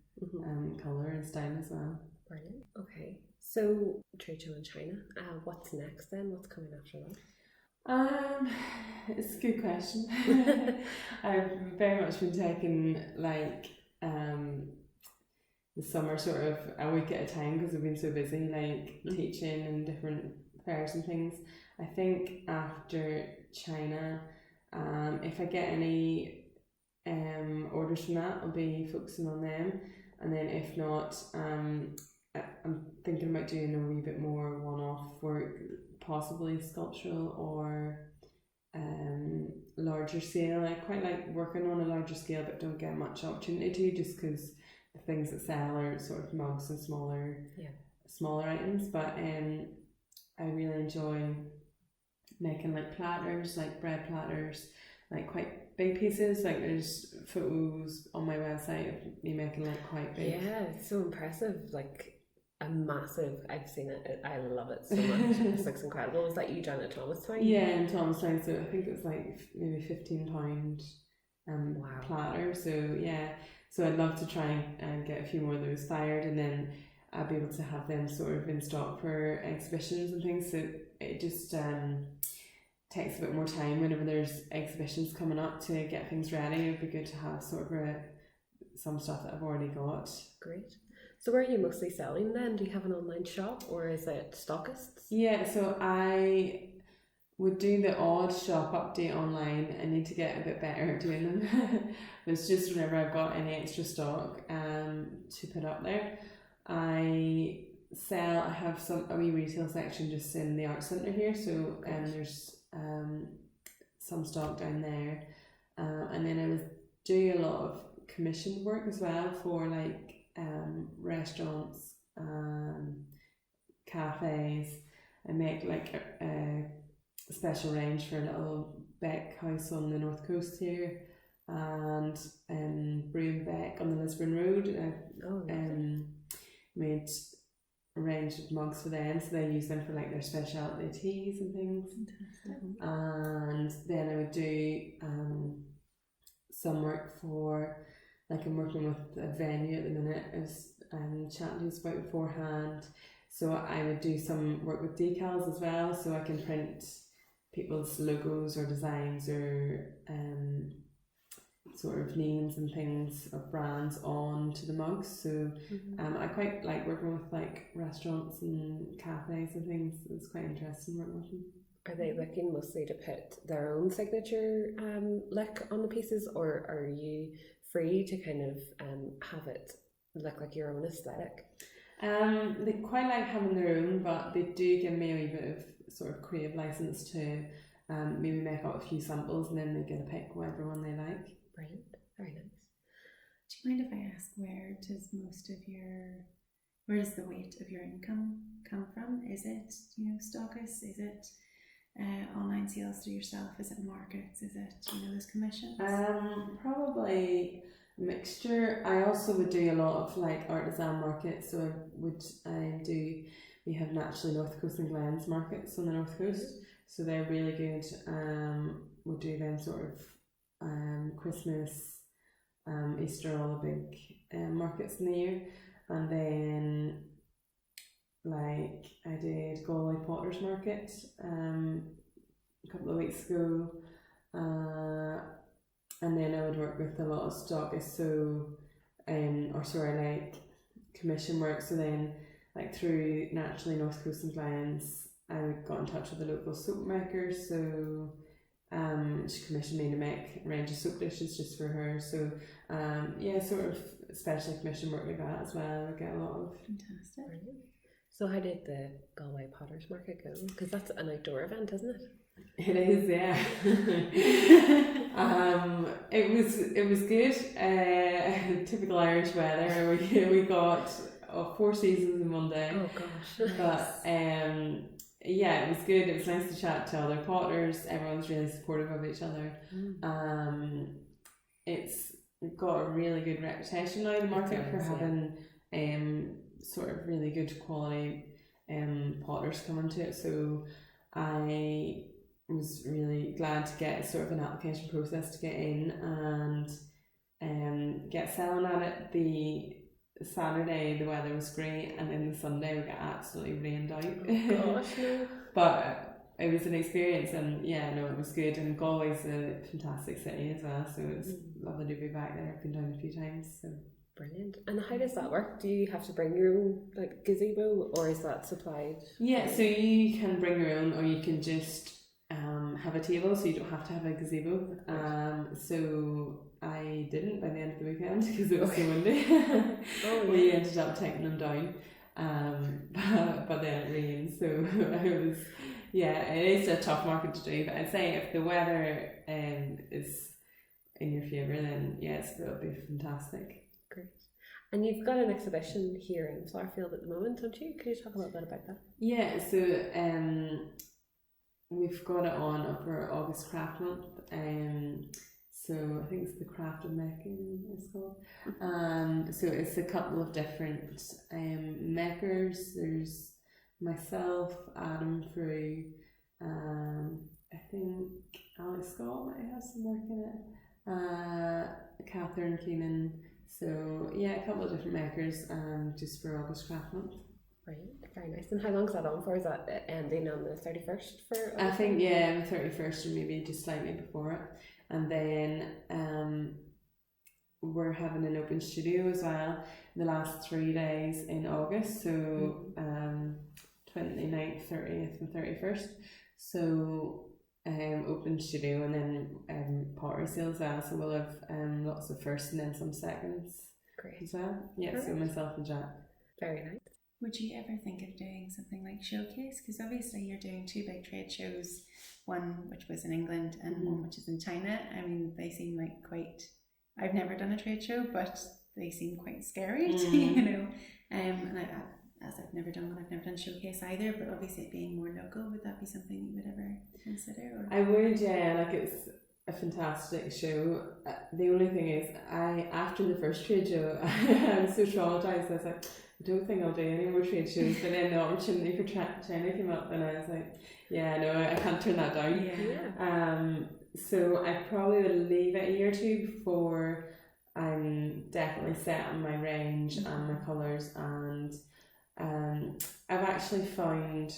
C: colour and style as well.
B: Brilliant. Okay, so trade show in China, what's next then? What's coming after that?
C: It's a good question. I've very much been taking the summer sort of a week at a time, because I've been so busy teaching and different fairs and things. I think after China, if I get any orders from that, I'll be focusing on them, and then if not, I'm thinking about doing a wee bit more one-off work, possibly sculptural or larger scale. I quite like working on a larger scale, but don't get much opportunity to, just because the things that sell are sort of mugs and smaller items. But I really enjoy making platters, bread platters, quite big pieces. There's photos on my website of me making quite big.
B: Yeah, it's so impressive. A massive, I've seen it, I love it so much. It looks incredible. Was that you done at Thomastown?
C: Yeah, in Thomastown, so I think it's maybe £15 platter. So yeah, so I'd love to try and get a few more of those fired, and then I'll be able to have them sort of in stock for exhibitions and things. So it just takes a bit more time whenever there's exhibitions coming up to get things ready. It'd be good to have sort of some stuff that I've already got.
B: Great. So where are you mostly selling then? Do you have an online shop, or is it Stockists?
C: Yeah, so I would do the odd shop update online. I need to get a bit better at doing them. It's just whenever I've got any extra stock to put up there. I have a wee retail section just in the Arts Centre here, so there's some stock down there. And then I was doing a lot of commission work as well for restaurants, cafes. I make a special range for a little Beck house on the north coast here, and Brew and Beck on the Lisburn Road. I made a range of mugs for them, so they use them for their specialty teas and things. And then I would do some work for like I'm working with a venue at the minute, as chatting to us about beforehand. So I would do some work with decals as well, so I can print people's logos or designs or sort of names and things of brands onto the mugs. So I quite like working with like restaurants and cafes and things. It's quite interesting working with them.
B: Are they looking mostly to put their own signature look on the pieces, or are you free to kind of have it look like your own aesthetic?
C: They quite like having their own, but they do give me a wee bit of sort of creative license to maybe make up a few samples, and then they get to pick whatever one they like.
B: Brilliant, very nice.
A: Do you mind if I ask, where does the weight of your income come from? Is it, Stockist? Is it online sales through yourself? Is it markets? Is it, those commissions?
C: Probably a mixture. I also would do a lot of like artisan markets. So we have naturally North Coast and Glens markets on the North Coast. So they're really good. We'll do them sort of Christmas, Easter, all the big markets in the year. And then like I did Galway Potters Market a couple of weeks ago, and then I would work with a lot of stockists, like commission work. So then like through naturally North Coast and Glens, I got in touch with a local soap maker, so she commissioned me to make a range of soap dishes just for her. So sort of special commission work like that as well. I get a lot of.
A: Fantastic.
B: Brilliant. So how did the Galway Potters Market go? Because that's an outdoor event, isn't it?
C: It is, yeah. It was good. Typical Irish weather. We got 4 seasons in one day.
B: Oh gosh.
C: But yeah, it was good. It was nice to chat to other potters. Everyone's really supportive of each other. It's got a really good reputation now in the market for having sort of really good quality potters coming to it. So I was really glad to get sort of an application process to get in and get selling at it. The Saturday the weather was great, and then the Sunday we got absolutely rained out.
B: Oh gosh, no.
C: But it was an experience, and it was good. And Galway's a fantastic city as well, so it's lovely to be back there. I've been down a few times. So
B: brilliant. And how does that work? Do you have to bring your own like gazebo, or is that supplied? Yeah,
C: so you can bring your own, or you can just have a table, so you don't have to have a gazebo. So I didn't by the end of the weekend because it was so windy. We ended up taking them down, but then it rained, so it was it is a tough market to do. But I'd say if the weather is in your favour, then it'll be fantastic.
B: Great. And you've got an exhibition here in Flowerfield at the moment, don't you? Could you talk a little bit about that?
C: Yeah, so we've got it on over August Craft Month. So I think it's the Craft of Making it's called. So it's a couple of different makers. There's myself, Adam Frew, I think Alex Scott might have some work in it, Catherine Keenan. So a couple of different makers just for August Craft Month.
B: Brilliant, very nice. And how long is that on for? Is that ending on the 31st for?
C: I think the 31st, or maybe just slightly before it. And then we're having an open studio as well the last 3 days in August, so 29th, 30th and 31st. So open studio, and then pottery sales as well, so we'll have lots of firsts and then some seconds.
B: Great
C: as well. So myself and Jack.
B: Very nice.
A: Would you ever think of doing something like Showcase? Because obviously you're doing 2 big trade shows, one which was in England and one which is in China. I mean, they seem like quite... I've never done a trade show, but they seem quite scary, and as I've never done one, I've never done Showcase either, but obviously it being more local, would that be something you would ever consider? Or?
C: I would, it's a fantastic show. The only thing is, after the first trade show, I was so traumatized. I was like, I don't think I'll do any more trade shows. But then the opportunity for China came up, and I was like, I can't turn that down. So I probably would leave it a year or two before I'm definitely set on my range and my colours, and I've actually found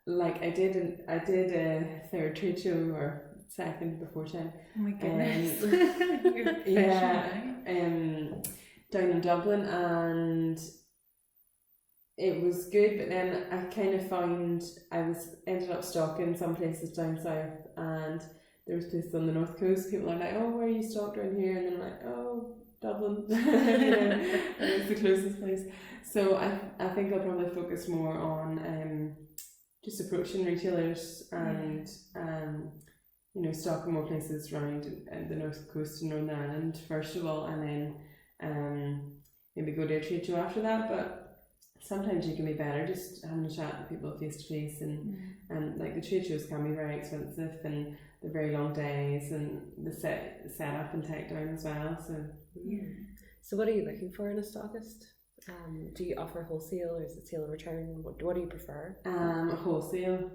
C: like I did a third trade show, or second before 10.
A: Oh my goodness.
C: Down in Dublin, and it was good, but then I kind of found ended up stocking some places down south, and there was places on the north coast. People are like, oh, where are you stocked around here? And then I'm like, oh, Dublin. It's the closest place. So I think I'll probably focus more on just approaching retailers and stocking more places around the north coast and Northern Ireland first of all, and then maybe go to a trade show after that. But sometimes you can be better just having a chat with people face to face, and like the trade shows can be very expensive, and they're very long days, and the set up and take down as well.
B: So what are you looking for in a stockist? Do you offer wholesale, or is it sale and return? What do you prefer?
C: Wholesale.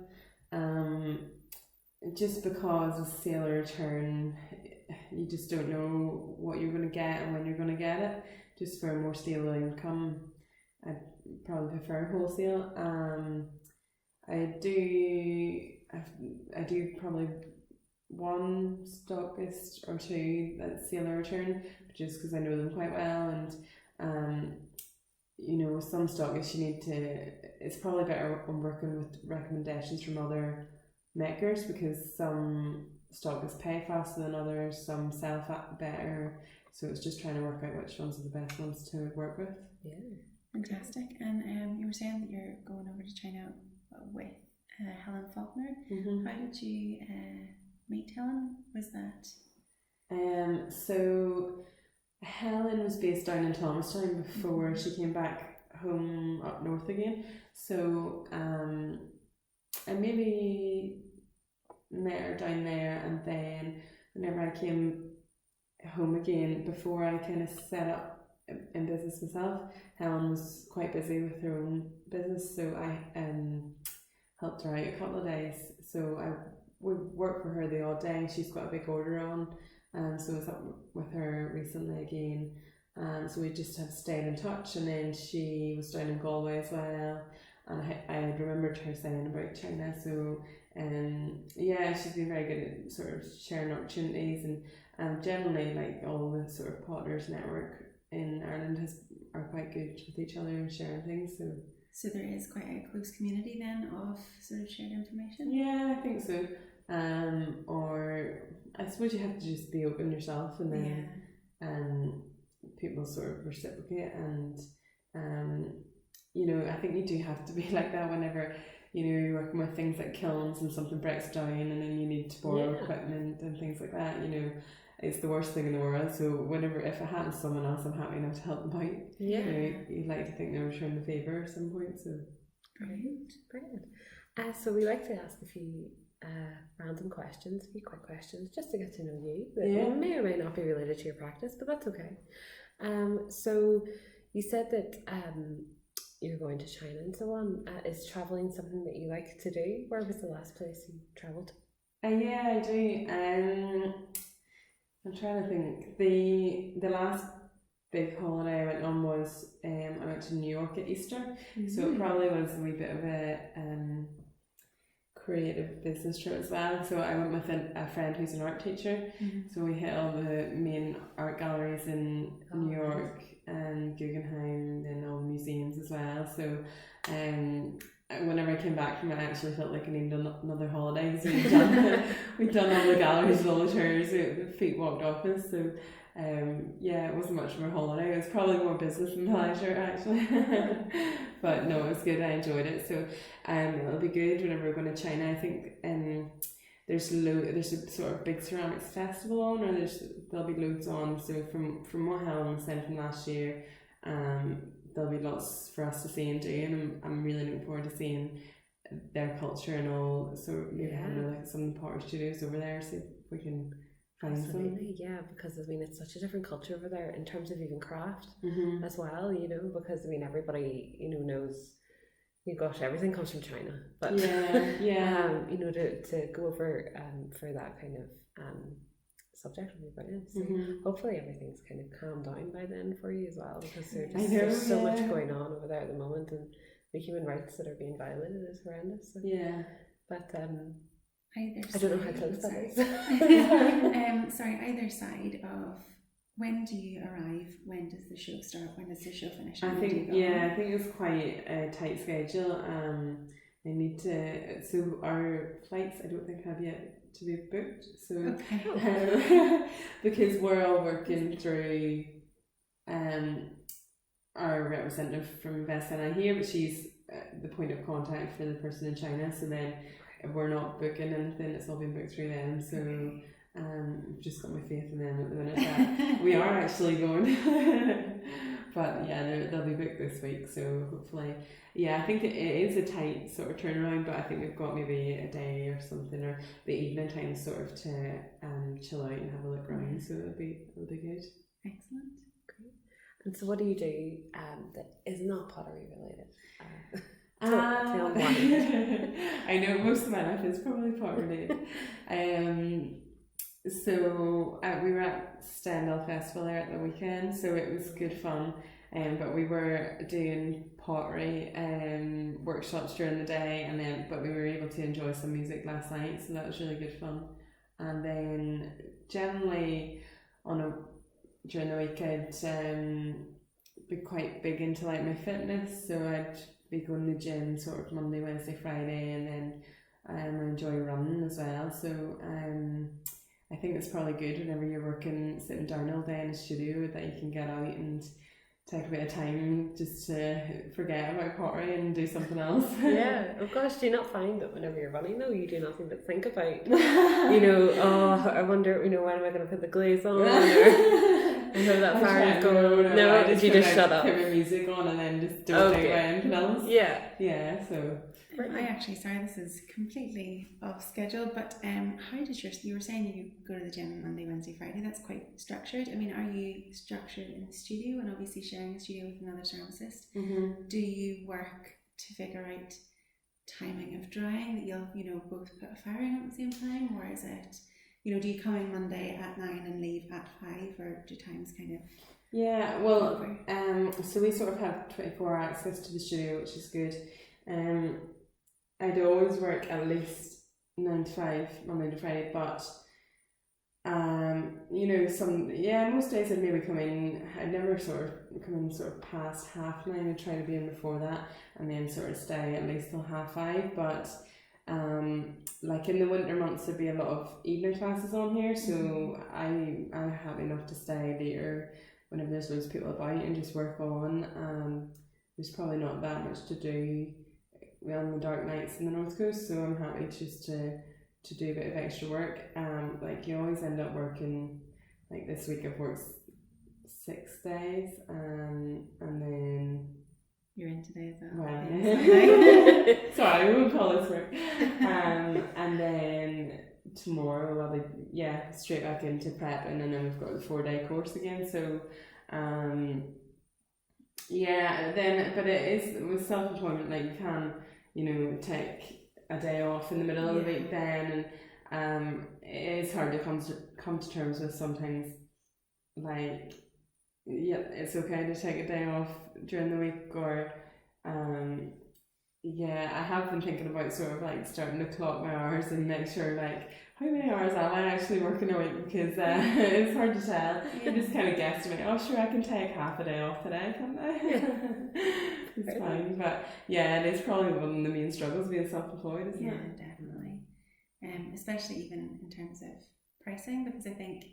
C: Just because a sale or return, you just don't know what you're going to get and when you're going to get it. Just for a more stable income, I probably prefer wholesale. I do probably one stockist or two that's sale or return, just because I know them quite well, and some stockists it's probably better on working with recommendations from other makers, because some stockists pay faster than others, some sell better, so it's just trying to work out which ones are the best ones to work with.
B: Yeah.
A: Fantastic. And you were saying that you're going over to China with Helen Faulkner.
C: Mm-hmm.
A: How did you meet Helen? Was that?
C: So Helen was based down in Thomastown before she came back home up north again. So I maybe met her down there, and then whenever I came home again, before I kind of set up in business myself, Helen was quite busy with her own business, so I helped her out a couple of days. So I would work for her the odd day. She's got a big order on, so I was up with her recently again. So we just have stayed in touch, and then she was down in Galway as well, and I had remembered her saying about China. So she's been very good at sort of sharing opportunities, and generally, like, all the sort of Potters network in Ireland are quite good with each other and sharing things.
A: So there is quite a close community then of sort of shared information?
C: Yeah, I think so. Or I suppose you have to just be open yourself, and then people sort of reciprocate, and I think you do have to be like that whenever you're working with things like kilns and something breaks down and then you need to borrow equipment and things like that. It's the worst thing in the world. So whenever, if it happens to someone else, I'm happy enough to help them out.
A: Yeah.
C: You'd like to think they'll return the favour at some point. So
B: brilliant. So we like to ask a few random questions, a few quick questions, just to get to know you. That may or may not be related to your practice, but that's okay. So you said that you're going to China and so on. Is travelling something that you like to do? Where was the last place you travelled?
C: Yeah, I do. I'm trying to think. The last big holiday I went on was I went to New York at Easter. Mm-hmm. So it probably was a wee bit of a creative business trip as well. So I went with a friend who's an art teacher. Mm-hmm. So we hit all the main art galleries in New York and Guggenheim, and all the museums as well. So whenever I came back from it, I actually felt like I needed another holiday. So we'd done all the galleries and all the tours, the feet walked off us. So it wasn't much of a holiday. It was probably more business than pleasure, actually. But no, it was good. I enjoyed it. So it'll be good whenever we're going to China. I think there's a sort of big ceramics festival on, or there'll be loads on. So from what Helen said from last year, there'll be lots for us to see and do, and I'm really looking forward to seeing their culture and all. So maybe having like some of the Potter studios over there, see if we can find some.
B: Yeah, because it's such a different culture over there in terms of even craft as well. Because everybody knows. Gosh, everything comes from China, but
C: to
B: go over for that kind of subject will be brilliant. So hopefully everything's kind of calmed down by then for you as well, because there's so much going on over there at the moment, and the human rights that are being violated is horrendous. So. Yeah. But I don't know how close that is.
A: Sorry, either side of when do you arrive? When does the show start? When does the show finish?
C: I think it's quite a tight schedule. I need to. So our flights, I don't think have yet to be booked. So because we're all working through our representative from Invest here, but she's the point of contact for the person in China. So then we're not booking anything; it's all been booked through them. So. I've just got my faith in them at the minute that we are actually going. But yeah, they'll be booked this week, so hopefully, I think it is a tight sort of turnaround, but I think we've got maybe a day or something, or the evening time sort of to chill out and have a look around, so it'll be good.
A: Excellent.
B: Great. And so what do you do that is not pottery related?
C: I know most of my life is probably pottery related. So we were at Stendhal Festival there at the weekend, so it was good fun. But we were doing pottery workshops during the day, but we were able to enjoy some music last night, so that was really good fun. And then generally during the week I'd be quite big into like my fitness, so I'd be going to the gym sort of Monday, Wednesday, Friday, and then I enjoy running as well. So I think it's probably good whenever you're working, sitting down all day in a studio, that you can get out and take a bit of time just to forget about pottery and do something else.
B: Yeah, of course. Do you not find that whenever you're running though, you do nothing but think about, I wonder, when am I going to put the glaze on, or how that fire is going? No, did you just shut up?
C: Put my music on and then just don't think about anything else. Yeah, so...
A: I actually, sorry, this is completely off schedule, but how did you were saying you go to the gym Monday, Wednesday, Friday, that's quite structured. I mean, are you structured in the studio and obviously sharing a studio with another ceramicist? Do you work to figure out timing of drying, that you'll, both put a firing on at the same time, or is it, do you come in Monday at 9 and leave at 5, or do times kind of...
C: Yeah, well, so we sort of have 24-hour access to the studio, which is good. I'd always work at least 9 to 5, Monday to Friday, but most days I'd maybe come in. I'd never sort of come in sort of past 9:30. I'd try to be in before that, and then sort of stay at least till 5:30. But like in the winter months, there'd be a lot of evening classes on here, so I'm happy enough to stay later whenever there's loads of people about and just work on. There's probably not that much to do on the dark nights in the North Coast, so I'm happy just to do a bit of extra work. Like you always end up working, like this week I've worked 6 days, and then
A: you're in today as well.
C: Sorry, I won't call this work. And then tomorrow I'll be straight back into prep, and then we've got the 4-day course again. So but it is with self-employment, like you can take a day off in the middle of the week then, and it is hard to come to terms with sometimes, like it's okay to take a day off during the week, or I have been thinking about sort of like starting to clock my hours and make sure like how many hours am I actually working a week, because it's hard to tell. I just kind of guesstimate, I can take half a day off today, can't I? It's fine, but it is probably one of the main struggles being self-employed, isn't it?
A: Yeah, definitely. Especially even in terms of pricing, because I think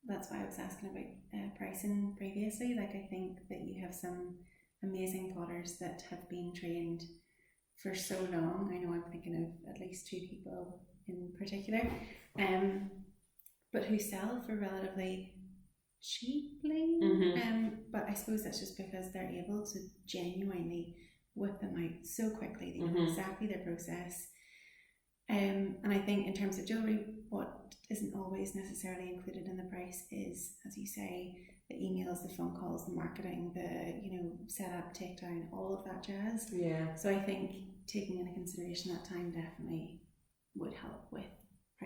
A: that's why I was asking about pricing previously. Like, I think that you have some amazing potters that have been trained for so long. I know I'm thinking of at least 2 people in particular, but who sell for relatively cheaply. But I suppose that's just because they're able to genuinely whip them out so quickly. They know exactly their process. And I think in terms of jewellery, what isn't always necessarily included in the price is, as you say, the emails, the phone calls, the marketing, the setup, takedown, all of that jazz. Yeah. So I think taking into consideration that time definitely would help with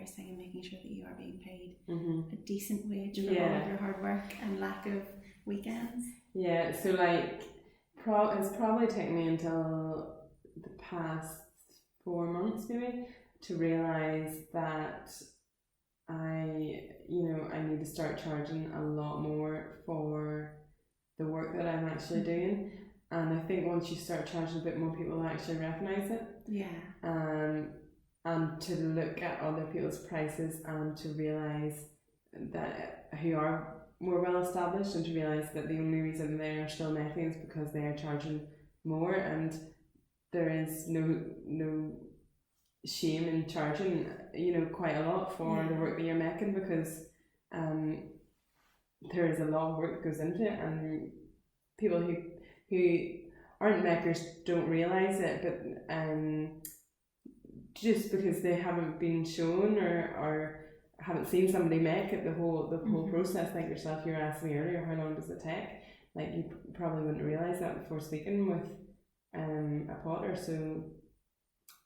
A: pricing and making sure that you are being paid
C: Mm-hmm.
A: a decent wage for all of your hard work and lack of weekends.
C: Yeah, so like it's probably taken me until the past 4 months maybe to realise that I need to start charging a lot more for the work that I'm actually doing. And I think once you start charging a bit more, people will actually recognise it.
A: Yeah.
C: And to look at other people's prices and to realise that who are more well established, and to realise that the only reason they are still making is because they are charging more, and there is no shame in charging quite a lot for the work that you're making, because there is a lot of work that goes into it, and people who aren't makers don't realise it, but just because they haven't been shown or haven't seen somebody make it, the whole process, like yourself, you were asking me earlier, how long does it take? Like, you probably wouldn't realise that before speaking with a potter. So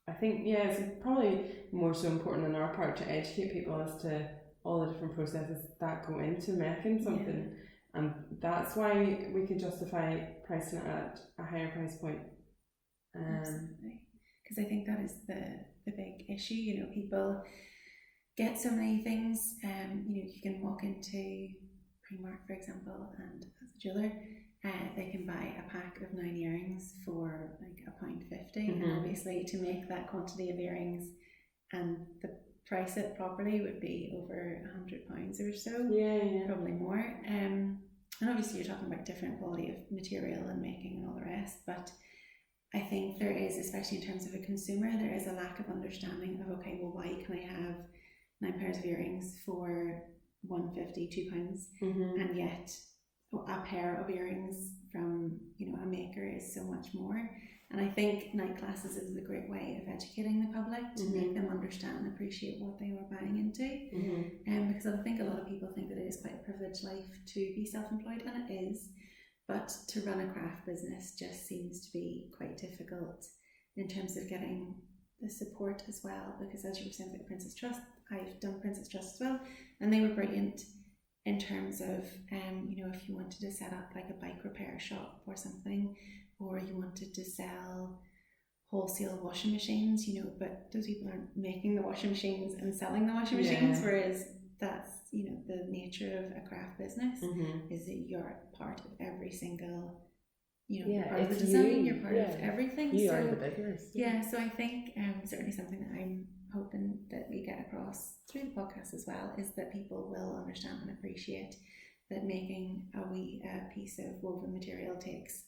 C: I think, it's probably more so important on our part to educate people as to all the different processes that go into making something. And that's why we can justify pricing it at a higher price point.
A: Absolutely. Because I think that is the big issue. People get so many things. You can walk into Primark, for example, and as a jeweler, they can buy a pack of 9 earrings for like £1.50, and obviously to make that quantity of earrings and the price it properly would be over £100 or so, probably more. And obviously you're talking about different quality of material and making and all the rest, but I think there is, especially in terms of a consumer, there is a lack of understanding of, okay, well, why can I have 9 pairs of earrings for £1.50, £2, and yet a pair of earrings from a maker is so much more. And I think night classes is a great way of educating the public to make them understand and appreciate what they were buying into. Because I think a lot of people think that it is quite a privileged life to be self-employed, and it is, but to run a craft business just seems to be quite difficult in terms of getting the support as well. Because as you were saying about Princess Trust, I've done Princess Trust as well, and they were brilliant in terms of if you wanted to set up like a bike repair shop or something, or you wanted to sell wholesale washing machines, but those people aren't making the washing machines and selling the washing machines, whereas that's the nature of a craft business is that you're part of every single you're part of the design, you're part of everything.
B: You are the business.
A: So I think certainly something that I'm hoping that we get across through the podcast as well is that people will understand and appreciate that making a piece of woven material takes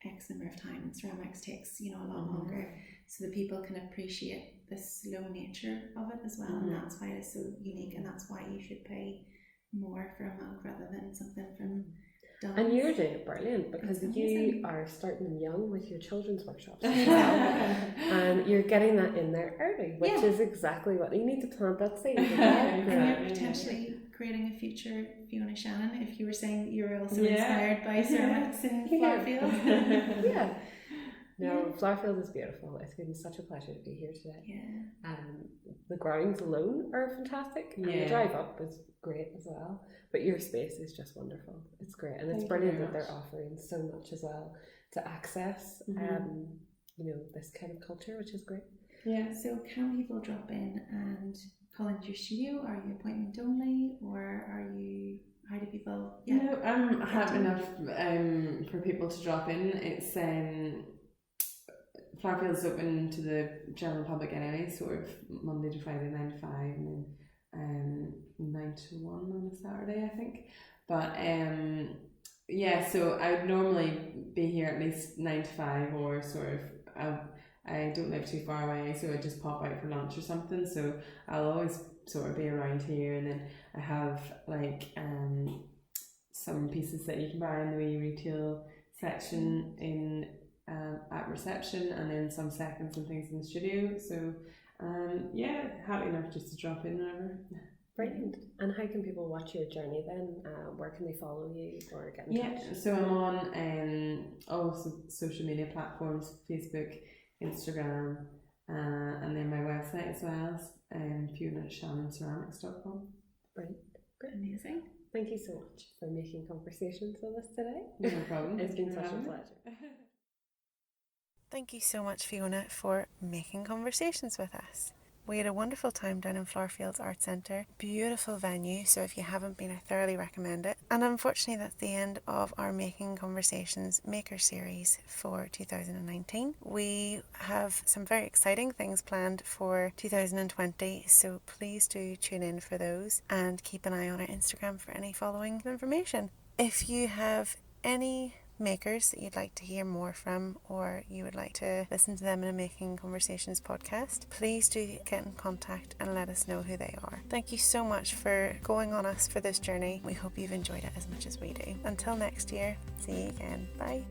A: X number of time, and ceramics takes a lot longer, so that people can appreciate the slow nature of it as well, and that's why it's so unique, and that's why you should pay more for a mug rather than something from Don's.
B: And you're doing it brilliant, because you are starting them young with your children's workshops as well. And you're getting that in there early, which is exactly what you need to plant that seed.
A: And you're potentially creating a future Fiona Shannon, if you were saying that you were also inspired by ceramics in Flowerfield.
B: No, Flowerfield is beautiful. It's been such a pleasure to be here today. The grounds alone are fantastic, and the drive up is great as well. But your space is just wonderful. It's great, and it's brilliant that they're offering so much as well to access, this kind of culture, which is great.
A: Yeah. So can people drop in and call into your studio? Are you appointment only, or are you? How do people?
C: No, I'm happy enough for people to drop in. It's Flowerfield is open to the general public anyway, sort of Monday to Friday 9 to 5, and then 9 to 1 on a Saturday, I think. But so I would normally be here at least 9 to 5, or sort of I don't live too far away, so I just pop out for lunch or something. So I'll always sort of be around here, and then I have like some pieces that you can buy in the wee retail section in at reception, and then some seconds and things in the studio. So happy enough just to drop in whenever.
B: Brilliant. And how can people watch your journey then? Where can they follow you or get in touch?
C: So I'm on all social media platforms, Facebook, Instagram, and then my website as well, Fiona Shannon ceramics.com.
B: Brilliant.
A: Amazing.
B: Thank you so much for making conversations with us today.
C: No problem.
B: It's been such a pleasure.
A: Thank you so much, Fiona, for making conversations with us. We had a wonderful time down in Flowerfield Arts Centre. Beautiful venue, so if you haven't been, I thoroughly recommend it. And unfortunately, that's the end of our Making Conversations Maker series for 2019. We have some very exciting things planned for 2020, so please do tune in for those and keep an eye on our Instagram for any following information. If you have any makers that you'd like to hear more from, or you would like to listen to them in a Making Conversations podcast, please do get in contact and let us know who they are. Thank you so much for going on us for this journey. We hope you've enjoyed it as much as we do. Until next year, see you again. Bye.